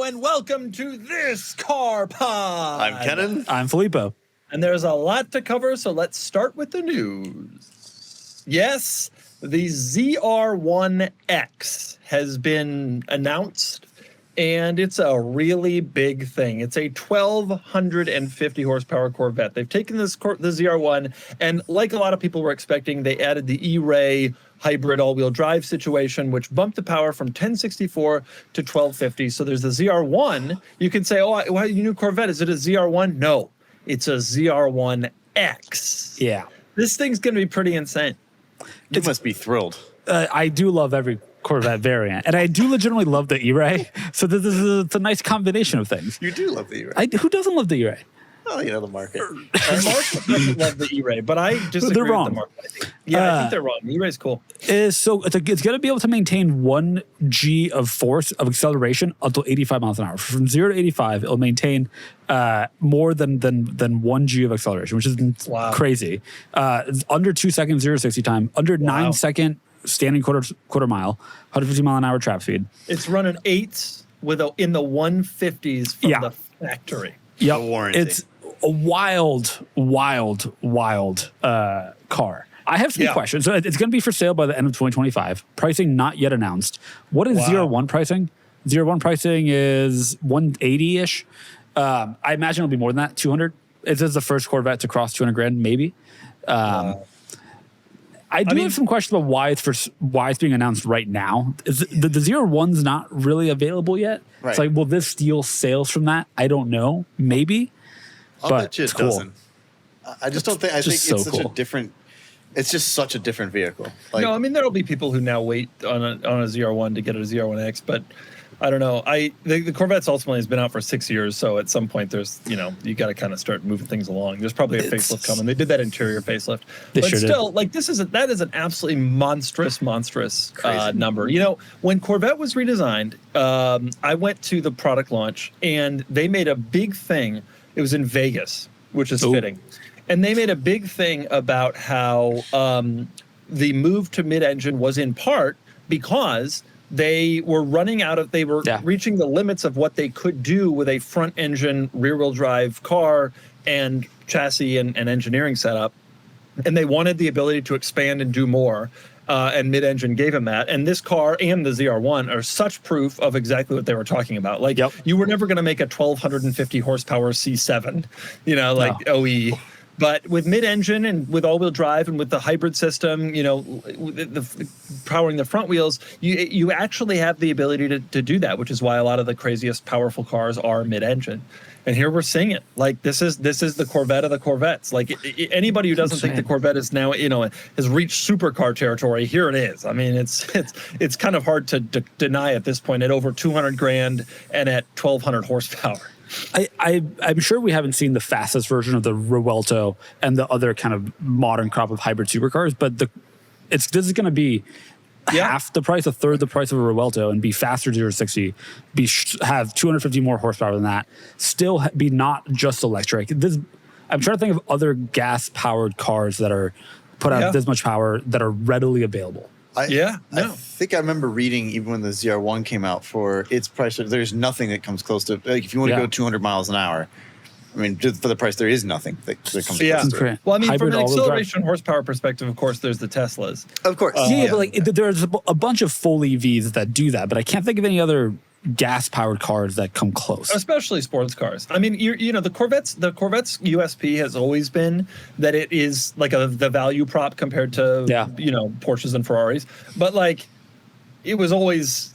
Hello and welcome to this Car Pod. I'm Kennan. I'm Filippo. And there's a lot to cover, so let's start with the news. Yes, the ZR1X has been announced, and it's a really big thing. It's a 1,250 horsepower Corvette. They've taken the ZR1, and like a lot of people were expecting, they added the E-Ray hybrid all-wheel drive situation, which bumped the power from 1064 to 1250. So there's the ZR1. You can say, oh, well, you knew Corvette. Is it a ZR1? No, it's a ZR1X. Yeah. This thing's going to be pretty insane. You must be thrilled. I do love every Corvette variant, and I do legitimately love the E-Ray. So it's a nice combination of things. You do love the E-Ray. Who doesn't love the E-Ray? Oh, you know, the market. Mark doesn't love the E-Ray, but I disagree They're wrong. with the market. I think they're wrong. The E-Ray's cool. So it's going to be able to maintain 1 G of force of acceleration until 85 miles an hour. From 0 to 85, it'll maintain more than 1 G of acceleration, which is crazy. It's under 2 seconds 0 to 60 time, under 9 second standing quarter mile, 150 mile an hour trap speed. It's running 8s in the 150s from the factory. Yep. The warranty. It's a wild car. I have some questions. So it's going to be for sale by the end of 2025. Pricing not yet announced. What is ZR1 pricing? ZR1 pricing is 180-ish. I imagine it'll be more than that, 200. It is the first Corvette to cross 200 grand, maybe. I mean, have some questions about why it's being announced right now. The ZR1's not really available yet. Right. It's like, will this steal sales from that? I don't know. Maybe. I'll bet you it doesn't. I just don't think. I think it's such a different. It's just such a different vehicle. Like, no, I mean, there'll be people who now wait on a ZR1 to get a ZR1X, but I don't know. The Corvette's ultimately has been out for 6 years, so at some point there's, you got to kind of start moving things along. There's probably a facelift coming. They did that interior facelift, but still, like that is an absolutely monstrous number. When Corvette was redesigned, I went to the product launch and they made a big thing. It was in Vegas, which is fitting. And they made a big thing about how the move to mid-engine was in part because they were reaching the limits of what they could do with a front-engine, rear-wheel drive car and chassis and engineering setup. And they wanted the ability to expand and do more. And mid-engine gave him that. And this car and the ZR1 are such proof of exactly what they were talking about. Like, you were never going to make a 1,250 horsepower C7, OE. But with mid-engine and with all-wheel drive and with the hybrid system, the powering the front wheels, you actually have the ability to do that, which is why a lot of the craziest powerful cars are mid-engine. And here we're seeing it. Like this is the Corvette of the Corvettes. Like anybody who doesn't think the Corvette is now, has reached supercar territory, here it is. I mean, it's kind of hard to deny at this point at over 200 grand and at 1,200 horsepower. I'm sure we haven't seen the fastest version of the Revuelto and the other kind of modern crop of hybrid supercars, but this is going to be half the price, a third the price of a Revuelto, and be faster 0 to 60, have 250 more horsepower than that, still be not just electric. I'm trying to think of other gas-powered cars that are put out this much power that are readily available. I think I remember reading even when the ZR1 came out for its price. There's nothing that comes close to, like, if you want to go 200 miles an hour. I mean, just for the price, there is nothing that comes close to it. Well, I mean, hybrid, from an acceleration horsepower perspective, of course, there's the Teslas. Of course. But like there's a bunch of full EVs that do that, but I can't think of any other gas-powered cars that come close. Especially sports cars. I mean, the Corvette's USP has always been that it is like the value prop compared to Porsches and Ferraris. But like, it was always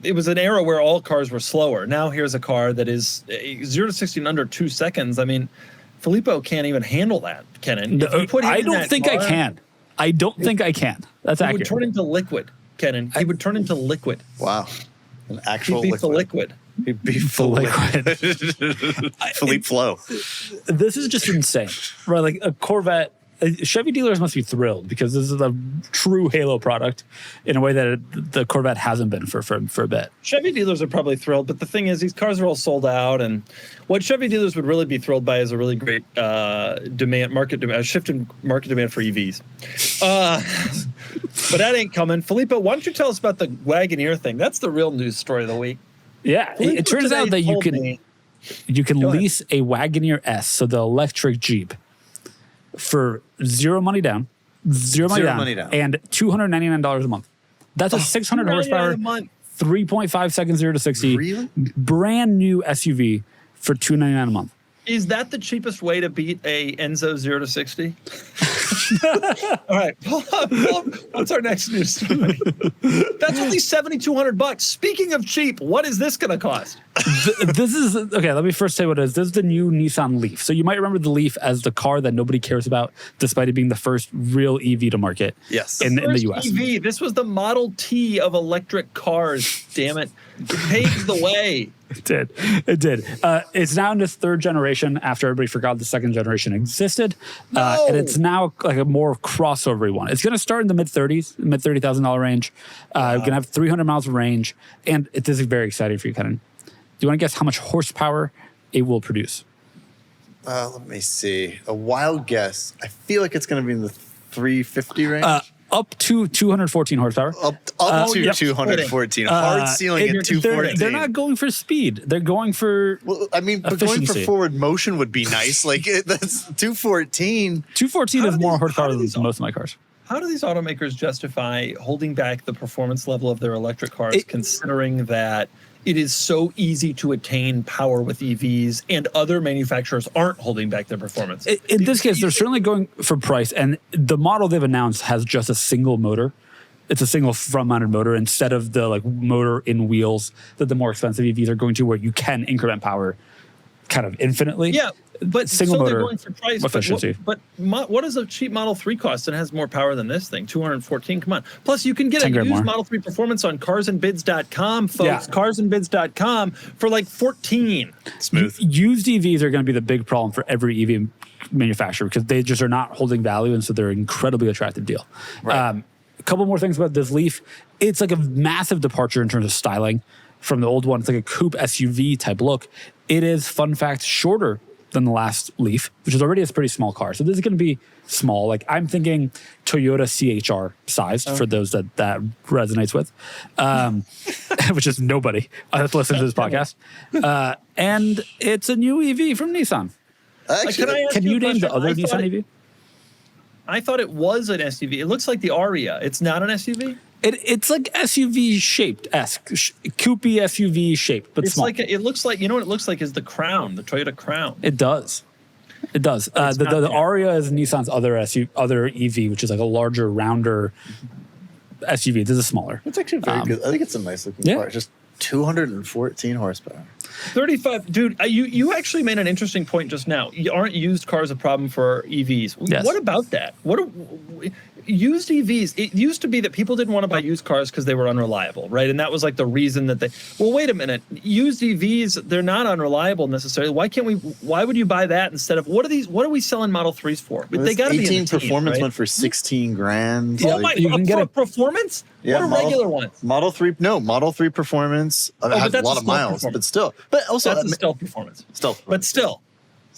it was an era where all cars were slower. Now here's a car that is 0 to 60 in under 2 seconds. I mean, Filippo can't even handle that, Kennan. I don't think I can. I don't think I can. That's accurate. He would turn into liquid, Kennan. He would turn into liquid. Wow. An actual He'd be for liquid. He'd be for liquid. Philippe Flow. This is just insane, right? Like a Corvette. Chevy dealers must be thrilled because this is a true Halo product in a way that the Corvette hasn't been for a bit. Chevy dealers are probably thrilled, but the thing is, these cars are all sold out, and what Chevy dealers would really be thrilled by is a really great shift in market demand for EVs. But that ain't coming. Filippo, why don't you tell us about the Wagoneer thing? That's the real news story of the week. Yeah, it turns out that you can lease a Wagoneer S, so the electric Jeep, for zero money down, and $299 a month. That's a 600 horsepower, 3.5 seconds 0 to 60, really? Brand new SUV for $299 a month. Is that the cheapest way to beat a Enzo 0 to 60? All right. What's our next news story? That's only $7,200. Speaking of cheap, what is this going to cost? This is okay. Let me first say what it is. This is the new Nissan Leaf. So you might remember the Leaf as the car that nobody cares about, despite it being the first real EV to market. Yes, in the US. EV. This was the Model T of electric cars. Damn it! It paves the way. It did. It's now in its third generation after everybody forgot the second generation existed. And it's now like a more crossover one. It's going to start in the $30,000 range. Going to have 300 miles of range. And this is very exciting for you, Kennan. Do you want to guess how much horsepower it will produce? Let me see. A wild guess. I feel like it's going to be in the 350 range. Up to 214 horsepower. Up to 214. Hard ceiling at 214. They're not going for speed. They're going for but going for forward motion would be nice. Like that's 214. 214 is more horsepower than most of my cars. How do these automakers justify holding back the performance level of their electric cars, considering that it is so easy to attain power with EVs and other manufacturers aren't holding back their performance? In this case, they're certainly going for price. And the model they've announced has just a single motor. It's a single front-mounted motor instead of the motor in wheels that the more expensive EVs are going to, where you can increment power kind of infinitely. Yeah, but single motor they're going for price. Efficiency. But what does a cheap Model 3 cost and has more power than this thing? 214. Come on. Plus, you can get a used Model 3 Performance on carsandbids.com, folks. Yeah. Carsandbids.com for like 14. Smooth. Used EVs are going to be the big problem for every EV manufacturer because they just are not holding value, and so they're an incredibly attractive deal. Right. A couple more things about this Leaf. It's like a massive departure in terms of styling from the old one. It's like a coupe SUV type look. It is, fun fact, shorter than the last Leaf, which is already a pretty small car. So this is going to be small. Like I'm thinking Toyota CHR sized for those that resonates with, which is nobody that's listening to this podcast. And it's a new EV from Nissan. Actually, can you name the other Nissan EV? I thought it was an SUV. It looks like the Aria. It's not an SUV? It's like SUV shaped, coupe SUV shaped, but it's small. It looks like, you know what it looks like is the Crown, the Toyota Crown. It does. The Aria is Nissan's other EV, which is like a larger, rounder SUV. This is smaller. It's actually very good. I think it's a nice looking car. Just 214 horsepower. 35, dude. You actually made an interesting point just now. Aren't used cars a problem for EVs? Yes. What about that? Used EVs? It used to be that people didn't want to buy used cars because they were unreliable, right? And that was like the reason that they. Well, wait a minute. Used EVs, they're not unreliable necessarily. Why would you buy that instead of what are we selling Model 3s for? Well, they got to be 18 performance right? went for 16 grand. Oh my! You can get a performance. Yeah, what are regular ones? Model 3 Performance has a lot of miles, but still. But also that's a stealth performance. Stealth, but still.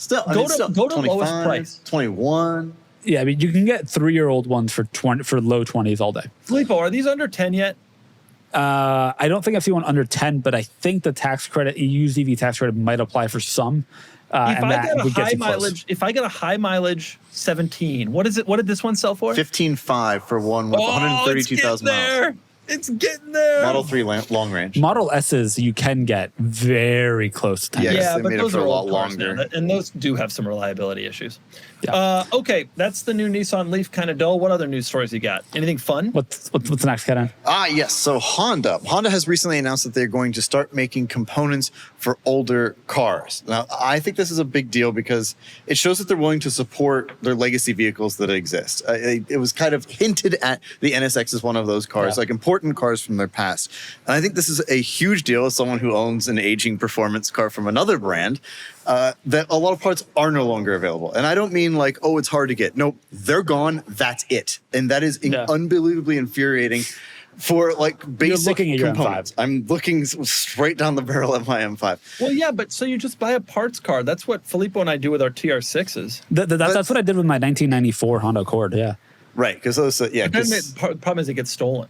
Go to lowest price. 21. Yeah, I mean you can get 3-year-old ones for low 20s all day. Filippo, are these under 10 yet? I don't think I've seen one under 10, but I think the tax credit, used EV tax credit, might apply for some. If I get a high mileage 17, what is it? What did this one sell for? 15.5 for one with 132,000 miles. It's getting there. Model 3 long range. Model S's you can get very close to 10. Yeah, but those are a lot longer. longer. And those do have some reliability issues. Yeah. Okay, that's the new Nissan Leaf, kind of dull. What other news stories you got? Anything fun? What's next, Kennan? Yes. So Honda has recently announced that they're going to start making components for older cars. Now, I think this is a big deal because it shows that they're willing to support their legacy vehicles that exist. It was kind of hinted at the NSX as one of those cars, like important cars from their past. And I think this is a huge deal as someone who owns an aging performance car from another brand. That a lot of parts are no longer available. And I don't mean like, it's hard to get. Nope, they're gone. That's it. And that is unbelievably infuriating for like basic components. I'm looking straight down the barrel at my M5. Well, yeah, but so you just buy a parts car. That's what Filippo and I do with our TR6s. That's what I did with my 1994 Honda Accord, yeah. Right, because those, the problem is it gets stolen.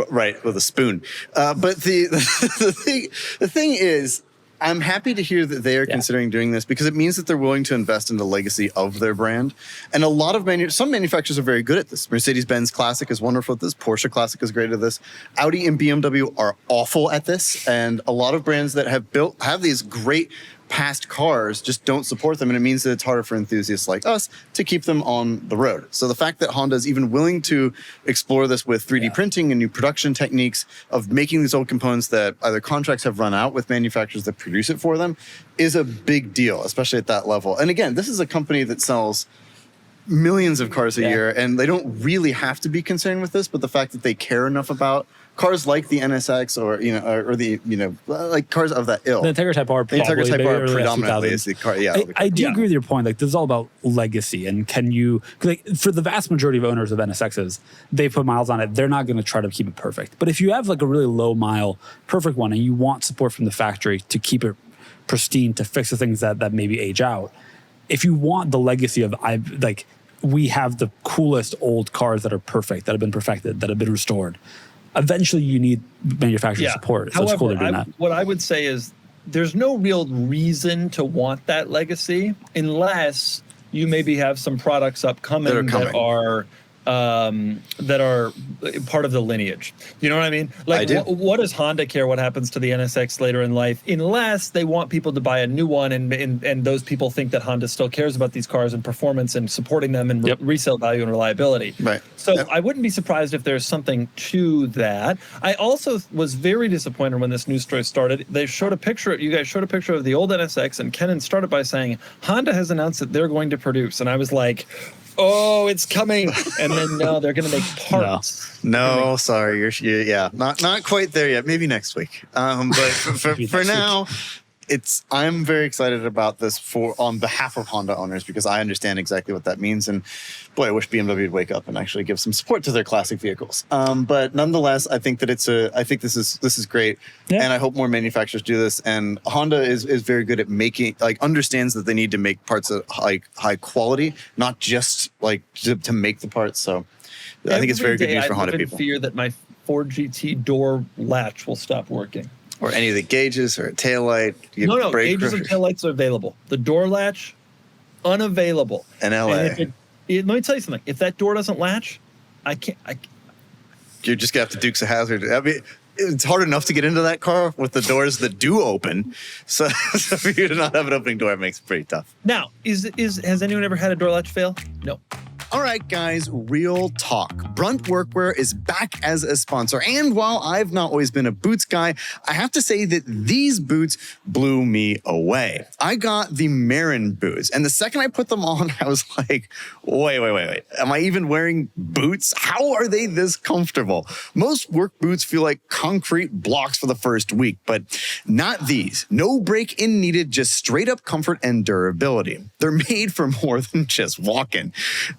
Right, with a spoon. But the thing is, I'm happy to hear that they are considering doing this because it means that they're willing to invest in the legacy of their brand. And a lot of some manufacturers are very good at this. Mercedes-Benz Classic is wonderful at this. Porsche Classic is great at this. Audi and BMW are awful at this. And a lot of brands that have these great past cars just don't support them, and it means that it's harder for enthusiasts like us to keep them on the road. So the fact that Honda is even willing to explore this with 3D printing and new production techniques of making these old components that either contracts have run out with manufacturers that produce it for them is a big deal, especially at that level. And again, this is a company that sells millions of cars a year, and they don't really have to be concerned with this, but the fact that they care enough about cars like the NSX or the like cars of that ilk. The Integra Type R, the Integra Type R predominantly is the car. Yeah, I do agree with your point. Like, this is all about legacy, and can you for the vast majority of owners of NSXs, they put miles on it. They're not going to try to keep it perfect. But if you have like a really low mile perfect one, and you want support from the factory to keep it pristine, to fix the things that maybe age out, if you want the legacy of we have the coolest old cars that are perfect, that have been perfected, that have been restored. Eventually, you need manufacturer support. So however, it's cool they're doing that. What I would say is there's no real reason to want that legacy unless you maybe have some products upcoming that are part of the lineage. You know what I mean? Like, what does Honda care what happens to the NSX later in life, unless they want people to buy a new one, and those people think that Honda still cares about these cars and performance and supporting them and resale value and reliability. Right. So I wouldn't be surprised if there's something to that. I also was very disappointed when this news story started. You guys showed a picture of the old NSX, and Kennan started by saying Honda has announced that they're going to produce, and I was like, oh, it's coming. And then no, they're going to make parts. No, sorry. You're not quite there yet. Maybe next week. But for now, I'm very excited about this on behalf of Honda owners, because I understand exactly what that means. And boy, I wish BMW would wake up and actually give some support to their classic vehicles. But nonetheless, I think that I think this is great. Yeah. And I hope more manufacturers do this. And Honda is very good at understands that they need to make parts of high quality, not just to make the parts. So I think it's very good news for Honda people. I fear that my Ford GT door latch will stop working. Or any of the gauges or a taillight. No, gauges and taillights are available. The door latch, unavailable. In LA. And let me tell you something. If that door doesn't latch, I can't. You're just going to have to Dukes of Hazzard. I mean, it's hard enough to get into that car with the doors that do open. So for you to not have an opening door, it makes it pretty tough. Now, has anyone ever had a door latch fail? No. All right, guys, real talk. Brunt Workwear is back as a sponsor. And while I've not always been a boots guy, I have to say that these boots blew me away. I got the Marin boots, and the second I put them on, I was like, wait. Am I even wearing boots? How are they this comfortable? Most work boots feel like concrete blocks for the first week, but not these. No break-in needed, just straight up comfort and durability. They're made for more than just walking.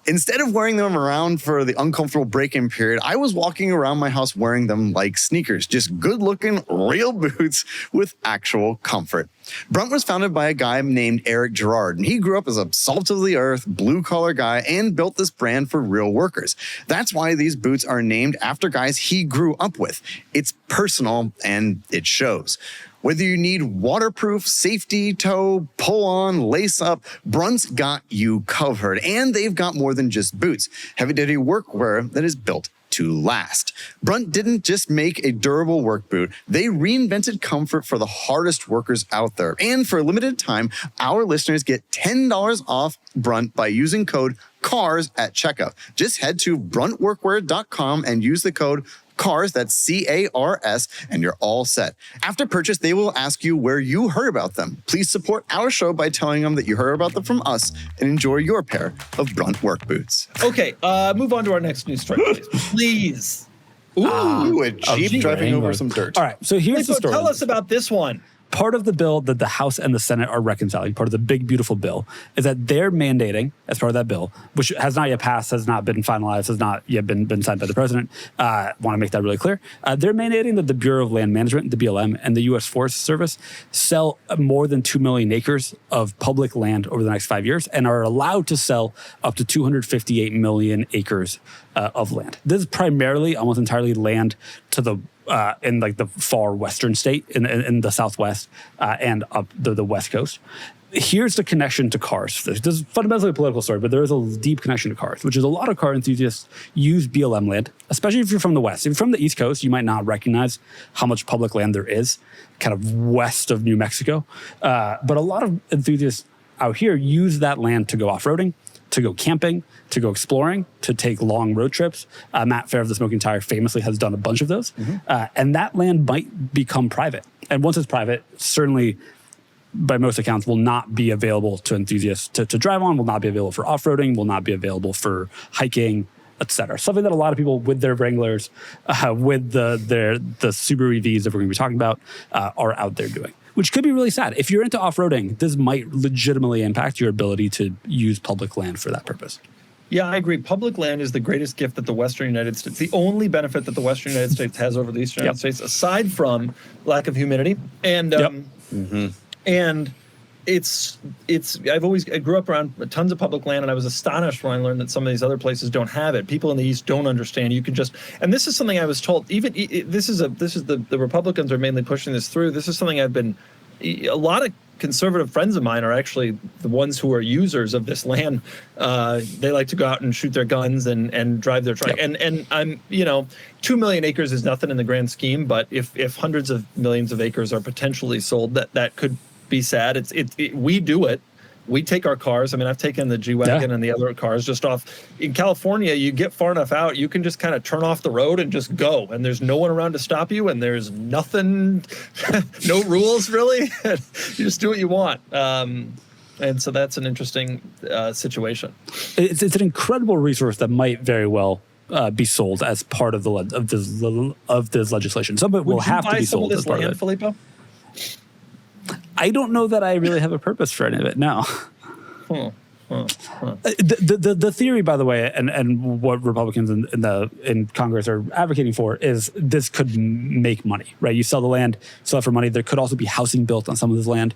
Instead of wearing them around for the uncomfortable break-in period, I was walking around my house wearing them like sneakers, just good-looking, real boots with actual comfort. Brunt was founded by a guy named Eric Gerard, and he grew up as a salt-of-the-earth, blue-collar guy and built this brand for real workers. That's why these boots are named after guys he grew up with. It's personal, and it shows. Whether you need waterproof, safety toe, pull on, lace up, Brunt's got you covered. And they've got more than just boots. Heavy-duty workwear that is built to last. Brunt didn't just make a durable work boot. They reinvented comfort for the hardest workers out there. And for a limited time, our listeners get $10 off Brunt by using code CARS at checkout. Just head to bruntworkwear.com and use the code CARS, that's C-A-R-S, and you're all set. After purchase, they will ask you where you heard about them. Please support our show by telling them that you heard about them from us and enjoy your pair of Brunt work boots. Okay, move on to our next news story, please. Ooh, a Jeep driving over some dirt. All right, so here's the story. Tell us about this one. part of the bill that the House and the Senate are reconciling, part of the big, beautiful bill, is that they're mandating, as part of that bill, which has not yet passed, has not been finalized, has not yet been signed by the president. Want to make that really clear. They're mandating that the Bureau of Land Management, the BLM, and the U.S. Forest Service sell more than 2 million acres of public land over the next 5 years and are allowed to sell up to 258 million acres of land. This is primarily, almost entirely, land to the in like the far western state, in the Southwest and up the West Coast. Here's the connection to cars. This is fundamentally a political story, but there is a deep connection to cars, which is a lot of car enthusiasts use BLM land, especially if you're from the West. If you're from the East Coast, you might not recognize how much public land there is kind of west of New Mexico. But a lot of enthusiasts out here use that land to go off-roading, to go camping, to go exploring, to take long road trips. Matt Fair of the Smoking Tire famously has done a bunch of those. And that land might become private. And once it's private, certainly by most accounts will not be available to enthusiasts to drive on, will not be available for off-roading, will not be available for hiking, etc. Something that a lot of people with their Wranglers, with the Subaru EVs that we're going to be talking about, are out there doing. Which could be really sad. If you're into off-roading, this might legitimately impact your ability to use public land for that purpose. Yeah, I agree. Public land is the greatest gift that the Western United States, the only benefit that the Western United States has over the Eastern United States, aside from lack of humidity. And and I grew up around tons of public land, and I was astonished when I learned that some of these other places don't have it. People in the East don't understand. You can just, and this is something I was told. The Republicans are mainly pushing this through. This is something a lot of conservative friends of mine are actually the ones who are users of this land. They like to go out and shoot their guns and drive their truck. And I'm, 2 million acres is nothing in the grand scheme, but if hundreds of millions of acres are potentially sold, that could be sad. We do it. We take our cars. I mean, I've taken the G-Wagon and the other cars just off. In California, you get far enough out, you can just kind of turn off the road and just go. And there's no one around to stop you, and there's nothing, no rules really. You just do what you want. And so that's an interesting situation. It's an incredible resource that might very well be sold as part of this legislation. Some of it will have to be sold as part of it. Filippo? I don't know that I really have a purpose for any of it. No. The theory, by the way, and what Republicans in Congress are advocating for is this could make money, right? You sell the land, sell it for money. There could also be housing built on some of this land.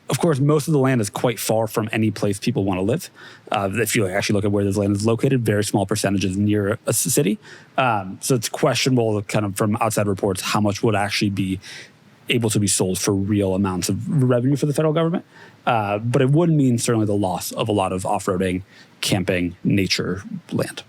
Of course, most of the land is quite far from any place people want to live. If you actually look at where this land is located, very small percentages near a city. So it's questionable, kind of from outside reports, how much would actually be able to be sold for real amounts of revenue for the federal government. But it would mean certainly the loss of a lot of off-roading, camping, nature land.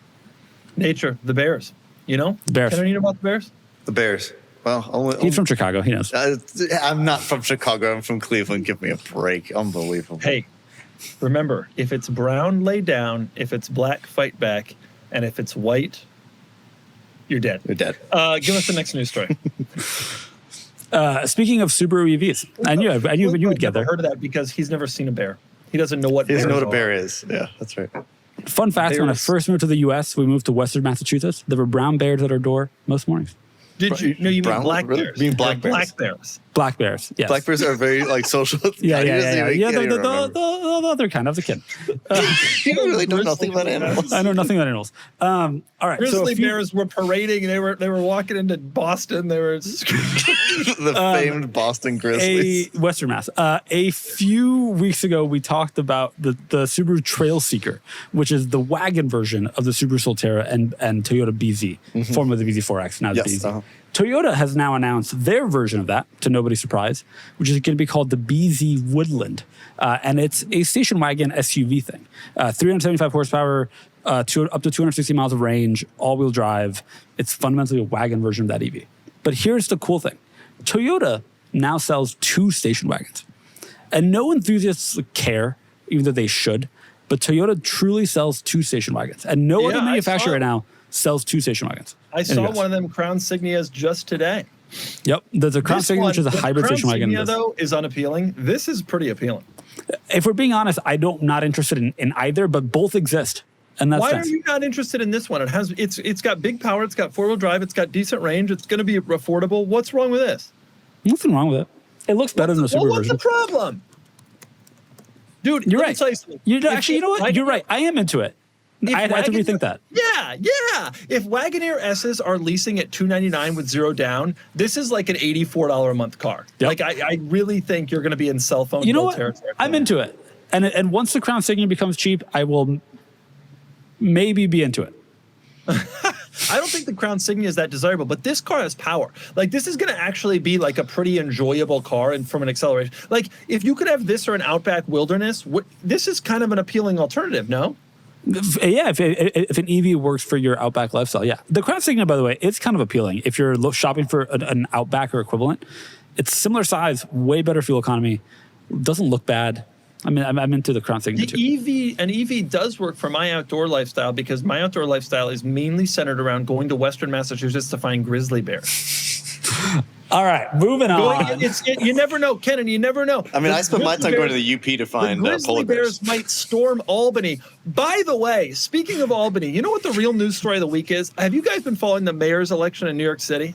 Nature, the Bears, The Bears. Can I read about the Bears? The Bears. Well, he's from Chicago. He knows. I'm not from Chicago. I'm from Cleveland. Give me a break. Unbelievable. Hey, remember, if it's brown, lay down. If it's black, fight back. And if it's white, you're dead. You're dead. Give us the next news story. Speaking of Subaru EVs, I knew you would get there. I've heard of that because he's never seen a bear. He doesn't know what. He doesn't know what a bear is. Yeah, that's right. Fun fact: when I first moved to the U.S., we moved to Western Massachusetts. There were brown bears at our door most mornings. Did you? No, you mean black bears. You mean black bears? Black bears. Black bears. Yes. Black bears are very social. Yeah. The other kind. I was a kid. You really know nothing about animals. I know nothing about animals. All right. Grizzly bears were parading. They were walking into Boston. They were the famed Boston Grizzlies. Western Mass. A few weeks ago, we talked about the Subaru Trail Seeker, which is the wagon version of the Subaru Solterra and Toyota BZ, formerly the BZ4X, now the BZ. Toyota has now announced their version of that, to nobody's surprise, which is going to be called the BZ Woodland. And it's a station wagon SUV thing. 375 horsepower, up to 260 miles of range, all-wheel drive. It's fundamentally a wagon version of that EV. But here's the cool thing. Toyota now sells 2 station wagons. And no enthusiasts care, even though they should, but Toyota truly sells 2 station wagons. And no other manufacturer right now sells 2 station wagons. I saw one of them Crown Signias just today. Yep. There's a Crown Signia, which is a hybrid station wagon. Crown Signia, though, is unappealing. This is pretty appealing. If we're being honest, I'm not interested in either, but both exist. And that's why are you not interested in this one? It's got big power. It's got 4-wheel drive. It's got decent range. It's going to be affordable. What's wrong with this? Nothing wrong with it. It looks better than the Super version. What's the problem? Dude, you're right. You know what? You're right. I am into it. I have to rethink that. Yeah. If Wagoneer S's are leasing at $299 with 0 down, this is like an $84 a month car. Yep. Like I really think you're going to be in cell phone territory. I'm into it. And once the Crown Signia becomes cheap, I will maybe be into it. I don't think the Crown Signia is that desirable, but this car has power. Like, this is going to actually be like a pretty enjoyable car and from an acceleration. Like, if you could have this or an Outback Wilderness, this is kind of an appealing alternative, no? Yeah, if an EV works for your Outback lifestyle, yeah. The Crown Signia, by the way, it's kind of appealing. If you're shopping for an Outback or equivalent, it's similar size, way better fuel economy, doesn't look bad. I mean, I'm into the Crown Signia too. An EV does work for my outdoor lifestyle because my outdoor lifestyle is mainly centered around going to Western Massachusetts to find grizzly bears. All right, moving on. You never know, Kennan. You never know. I mean, I spent my time going to the UP to find grizzly bears might storm Albany. By the way, speaking of Albany, you know what the real news story of the week is? Have you guys been following the mayor's election in New York City?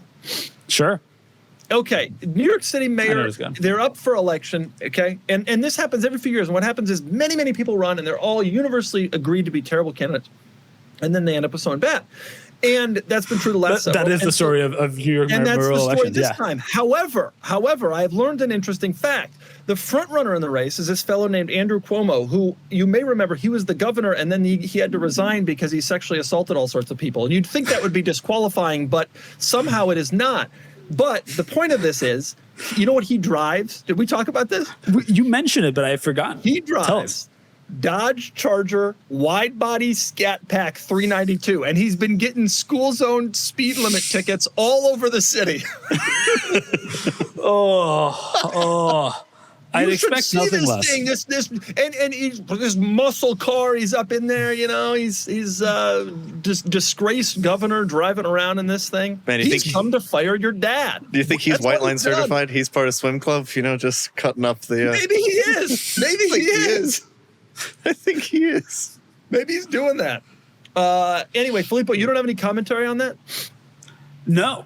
Sure. Okay, New York City mayor, they're up for election, okay? And this happens every few years. And what happens is many people run, and they're all universally agreed to be terrible candidates. And then they end up with someone bad. And that's been true the last several. That is the story of New York mayoral elections. And that's the story this time. However, I've learned an interesting fact. The front runner in the race is this fellow named Andrew Cuomo, who you may remember, he was the governor, and then he had to resign because he sexually assaulted all sorts of people. And you'd think that would be disqualifying, but somehow it is not. But the point of this is, you know what he drives? Did we talk about this? You mentioned it, but I forgot. He drives Dodge Charger wide body Scat Pack 392, and he's been getting school zone speed limit tickets all over the city. I'd expect nothing less. This muscle car, he's up in there, you know, he's disgraced governor driving around in this thing. Man, he's come to fire your dad. Do you think he's white line certified? He's part of swim club, you know, just cutting up the. Maybe he is. Maybe he is. I think he is. Maybe he's doing that. Anyway, Filippo, you don't have any commentary on that? No.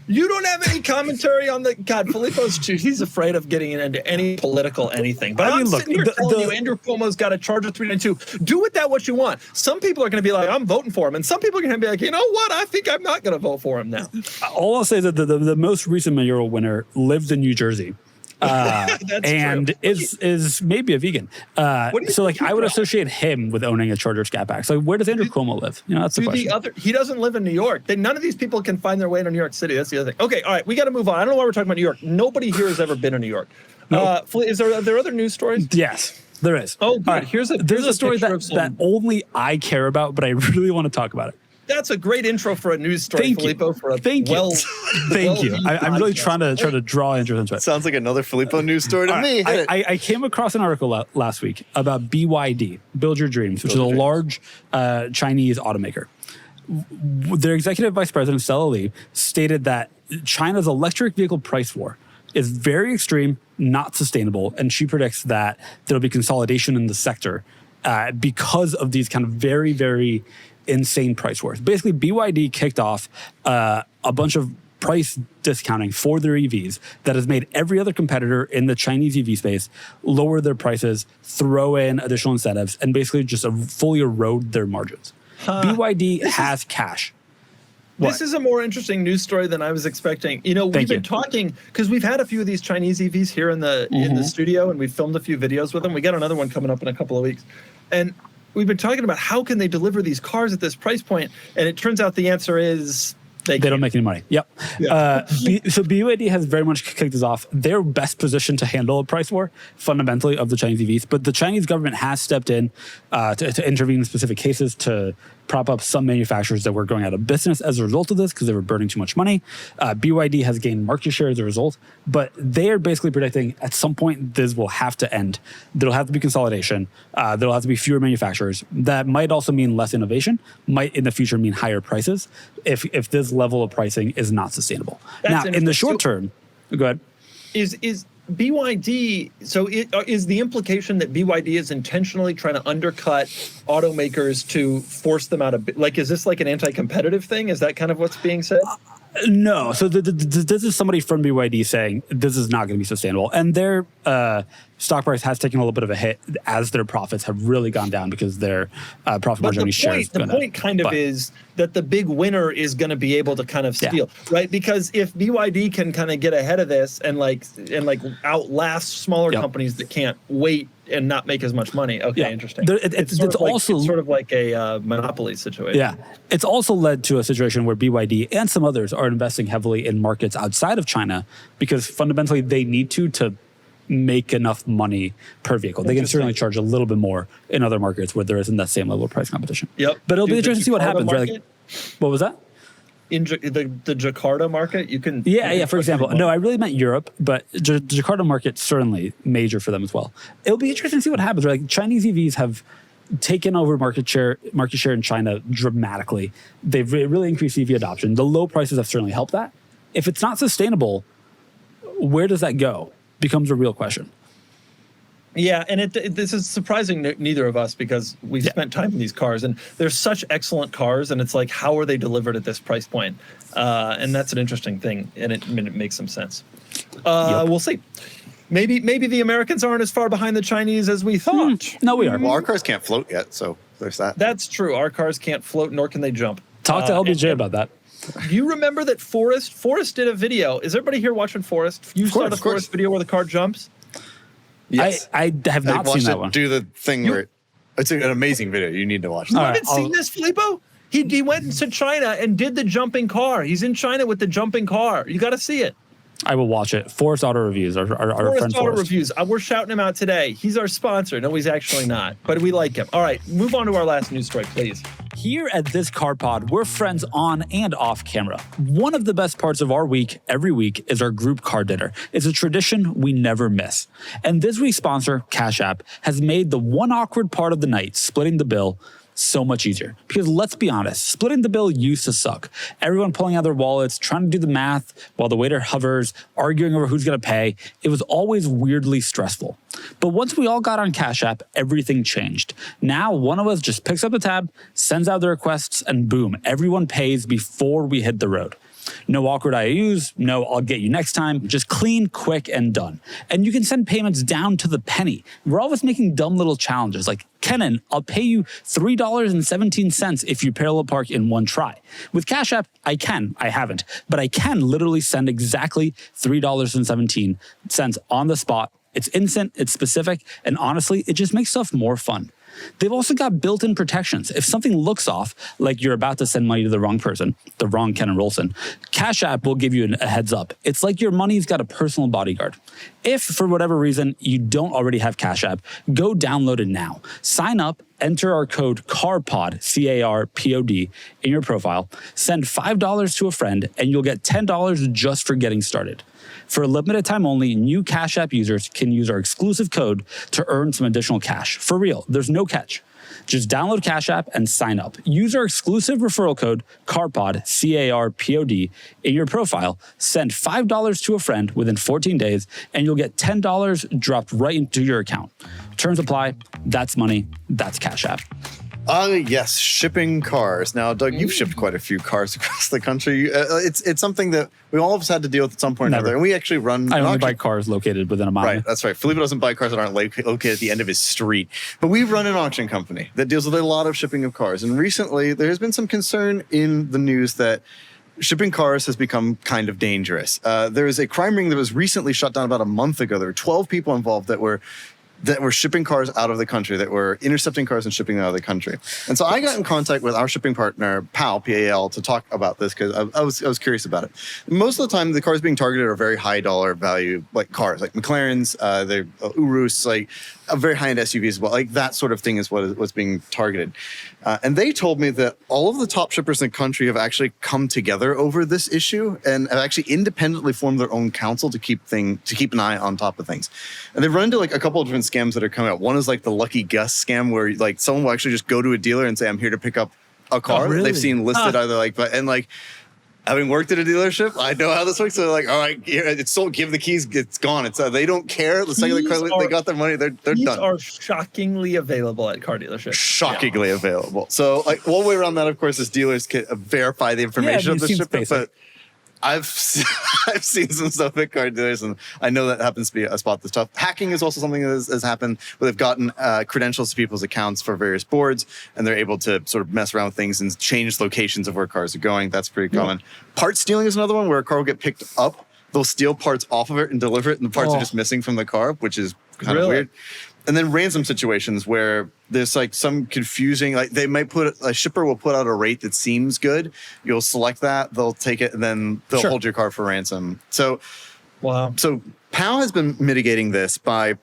You don't have any commentary on the God. Filippo's he's afraid of getting into any political anything. But I'm sitting here telling you, Andrew Cuomo's got a Charger 392. Do with that what you want. Some people are going to be like, I'm voting for him, and some people are going to be like, you know what? I think I'm not going to vote for him now. All I'll say is that the most recent mayoral winner lived in New Jersey. And is maybe a vegan. So like I would associate him with owning a Charger Scat Pack. So where does Andrew Cuomo live? You know, that's the question. He doesn't live in New York. None of these people can find their way to New York City. That's the other thing. Okay, all right, we got to move on. I don't know why we're talking about New York. Nobody here has ever been to New York. Are there other news stories? Yes, there is. Oh, good. Right. There's a story that only I care about, but I really want to talk about it. That's a great intro for a news story, Filippo. Thank you. I'm really trying to draw interest into it. Sounds like another Filippo news story to me. I came across an article last week about BYD, Build Your Dreams, which is a large Chinese automaker. Their executive vice president, Stella Li, stated that China's electric vehicle price war is very extreme, not sustainable, and she predicts that there'll be consolidation in the sector because of these kind of very, very insane price wars. Basically, BYD kicked off a bunch of price discounting for their EVs that has made every other competitor in the Chinese EV space lower their prices, throw in additional incentives, and basically just fully erode their margins. BYD has cash. This is a more interesting news story than I was expecting. You know, we've been talking because we've had a few of these Chinese EVs here in the studio, and we've filmed a few videos with them. We got another one coming up in a couple of weeks, and we've been talking about how can they deliver these cars at this price point, and it turns out the answer is they don't make any money. Yep. Yeah. So BYD has very much kicked us off. They're best positioned to handle a price war, fundamentally, of the Chinese EVs. But the Chinese government has stepped in to intervene in specific cases to prop up some manufacturers that were going out of business as a result of this because they were burning too much money. BYD has gained market share as a result, but they are basically predicting at some point this will have to end. There'll have to be consolidation. There'll have to be fewer manufacturers. That might also mean less innovation, might in the future mean higher prices if this level of pricing is not sustainable. Now, in the short term, go ahead. Is BYD, so is the implication that BYD is intentionally trying to undercut automakers to force them out of, like, is this like an anti-competitive thing? Is that kind of what's being said? No. So this is somebody from BYD saying this is not going to be sustainable. And their stock price has taken a little bit of a hit as their profits have really gone down because their profit margin shares. The point kind of is that the big winner is going to be able to kind of steal, right? Because if BYD can kind of get ahead of this and outlast smaller companies that can't wait and not make as much money. Okay, interesting. It's sort of like a monopoly situation. Yeah. It's also led to a situation where BYD and some others are investing heavily in markets outside of China because fundamentally they need to make enough money per vehicle. They can certainly charge a little bit more in other markets where there isn't that same level of price competition. Yep. But it'll be interesting to see what happens. Right? What was that? In the Jakarta market, you can... Yeah, for example. No, I really meant Europe, but the Jakarta market certainly major for them as well. It'll be interesting to see what happens. Right? Like Chinese EVs have taken over market share in China dramatically. They've really increased EV adoption. The low prices have certainly helped that. If it's not sustainable, where does that go? Becomes a real question. Yeah, and this is surprising to neither of us because we've spent time in these cars and they're such excellent cars and it's like, how are they delivered at this price point? And that's an interesting thing and it makes some sense. We'll see. Maybe the Americans aren't as far behind the Chinese as we thought. No, we are. Well, our cars can't float yet, so there's that. That's true. Our cars can't float, nor can they jump. Talk to LBJ about that. Do you remember that Forrest did a video? Is everybody here watching Forrest? You saw the Forrest video where the car jumps? Yes. I have not seen that one. Do the thing where it's an amazing video. You need to watch that. You haven't seen this, Filippo? He went into China and did the jumping car. He's in China with the jumping car. You got to see it. I will watch it. Forrest Auto Reviews, our friend Auto Reviews. We're shouting him out today. He's our sponsor. No, he's actually not, but we like him. All right, move on to our last news story, please. Here at This Car Pod, we're friends on and off camera. One of the best parts of our week, every week, is our group car dinner. It's a tradition we never miss. And this week's sponsor, Cash App, has made the one awkward part of the night, splitting the bill, so much easier. Because let's be honest, splitting the bill used to suck. Everyone pulling out their wallets, trying to do the math while the waiter hovers, arguing over who's going to pay. It was always weirdly stressful. But once we all got on Cash App, everything changed. Now, one of us just picks up the tab, sends out the requests, and boom, everyone pays before we hit the road. No awkward IOUs, no I'll get you next time, just clean, quick, and done. And you can send payments down to the penny. We're always making dumb little challenges like, Kennan, I'll pay you $3.17 if you parallel park in one try. With Cash App, I haven't, but I can literally send exactly $3.17 on the spot. It's instant, it's specific, and honestly, it just makes stuff more fun. They've also got built-in protections. If something looks off, like you're about to send money to the wrong person, the wrong Kennan Rolson, Cash App will give you a heads up. It's like your money's got a personal bodyguard. If, for whatever reason, you don't already have Cash App, go download it now. Sign up, enter our code CARPOD, C-A-R-P-O-D, in your profile, send $5 to a friend, and you'll get $10 just for getting started. For a limited time only, new Cash App users can use our exclusive code to earn some additional cash. For real, there's no catch. Just download Cash App and sign up. Use our exclusive referral code CARPOD, C-A-R-P-O-D, in your profile. Send $5 to a friend within 14 days, and you'll get $10 dropped right into your account. Terms apply. That's money. That's Cash App. Yes, shipping cars. Now, Doug, you've shipped quite a few cars across the country. It's something that we all of us had to deal with at some point or another. And we actually run... I only buy cars located within a mile. Right, that's right. Filippo doesn't buy cars that aren't located at the end of his street. But we run an auction company that deals with a lot of shipping of cars. And recently, there has been some concern in the news that shipping cars has become kind of dangerous. There is a crime ring that was recently shut down about a month ago. There were 12 people involved that were shipping cars out of the country, that were intercepting cars and shipping them out of the country. And so I got in contact with our shipping partner, PAL, P-A-L, to talk about this because I was curious about it. Most of the time, the cars being targeted are very high dollar value, like cars, like McLarens, they're Urus, like a very high-end SUVs as well. Like that sort of thing is what's being targeted. And they told me that all of the top shippers in the country have actually come together over this issue and have actually independently formed their own council to keep an eye on top of things. And they've run into like a couple of different scams that are coming out. One is like the Lucky Gus scam, where like someone will actually just go to a dealer and say, "I'm here to pick up a car." That they've seen listed either like, having worked at a dealership, I know how this works. So they're like, all right, it's sold. Give the keys. It's gone. It's they don't care. The second they got their money, they're done. These are shockingly available at car dealerships. Shockingly available. So like one way around that, of course, is dealers can verify the information of the shipper. But I've seen some stuff at car dealers, and I know that happens to be a spot that's tough. Hacking is also something that has happened where they've gotten credentials to people's accounts for various boards, and they're able to sort of mess around with things and change locations of where cars are going. That's pretty common. Part stealing is another one where a car will get picked up. They'll steal parts off of it and deliver it, and the parts are just missing from the car, which is kind of weird. And then ransom situations where there's like some confusing, like they might a shipper will put out a rate that seems good. You'll select that, they'll take it, and then they'll hold your car for ransom. So, So PAL has been mitigating this by,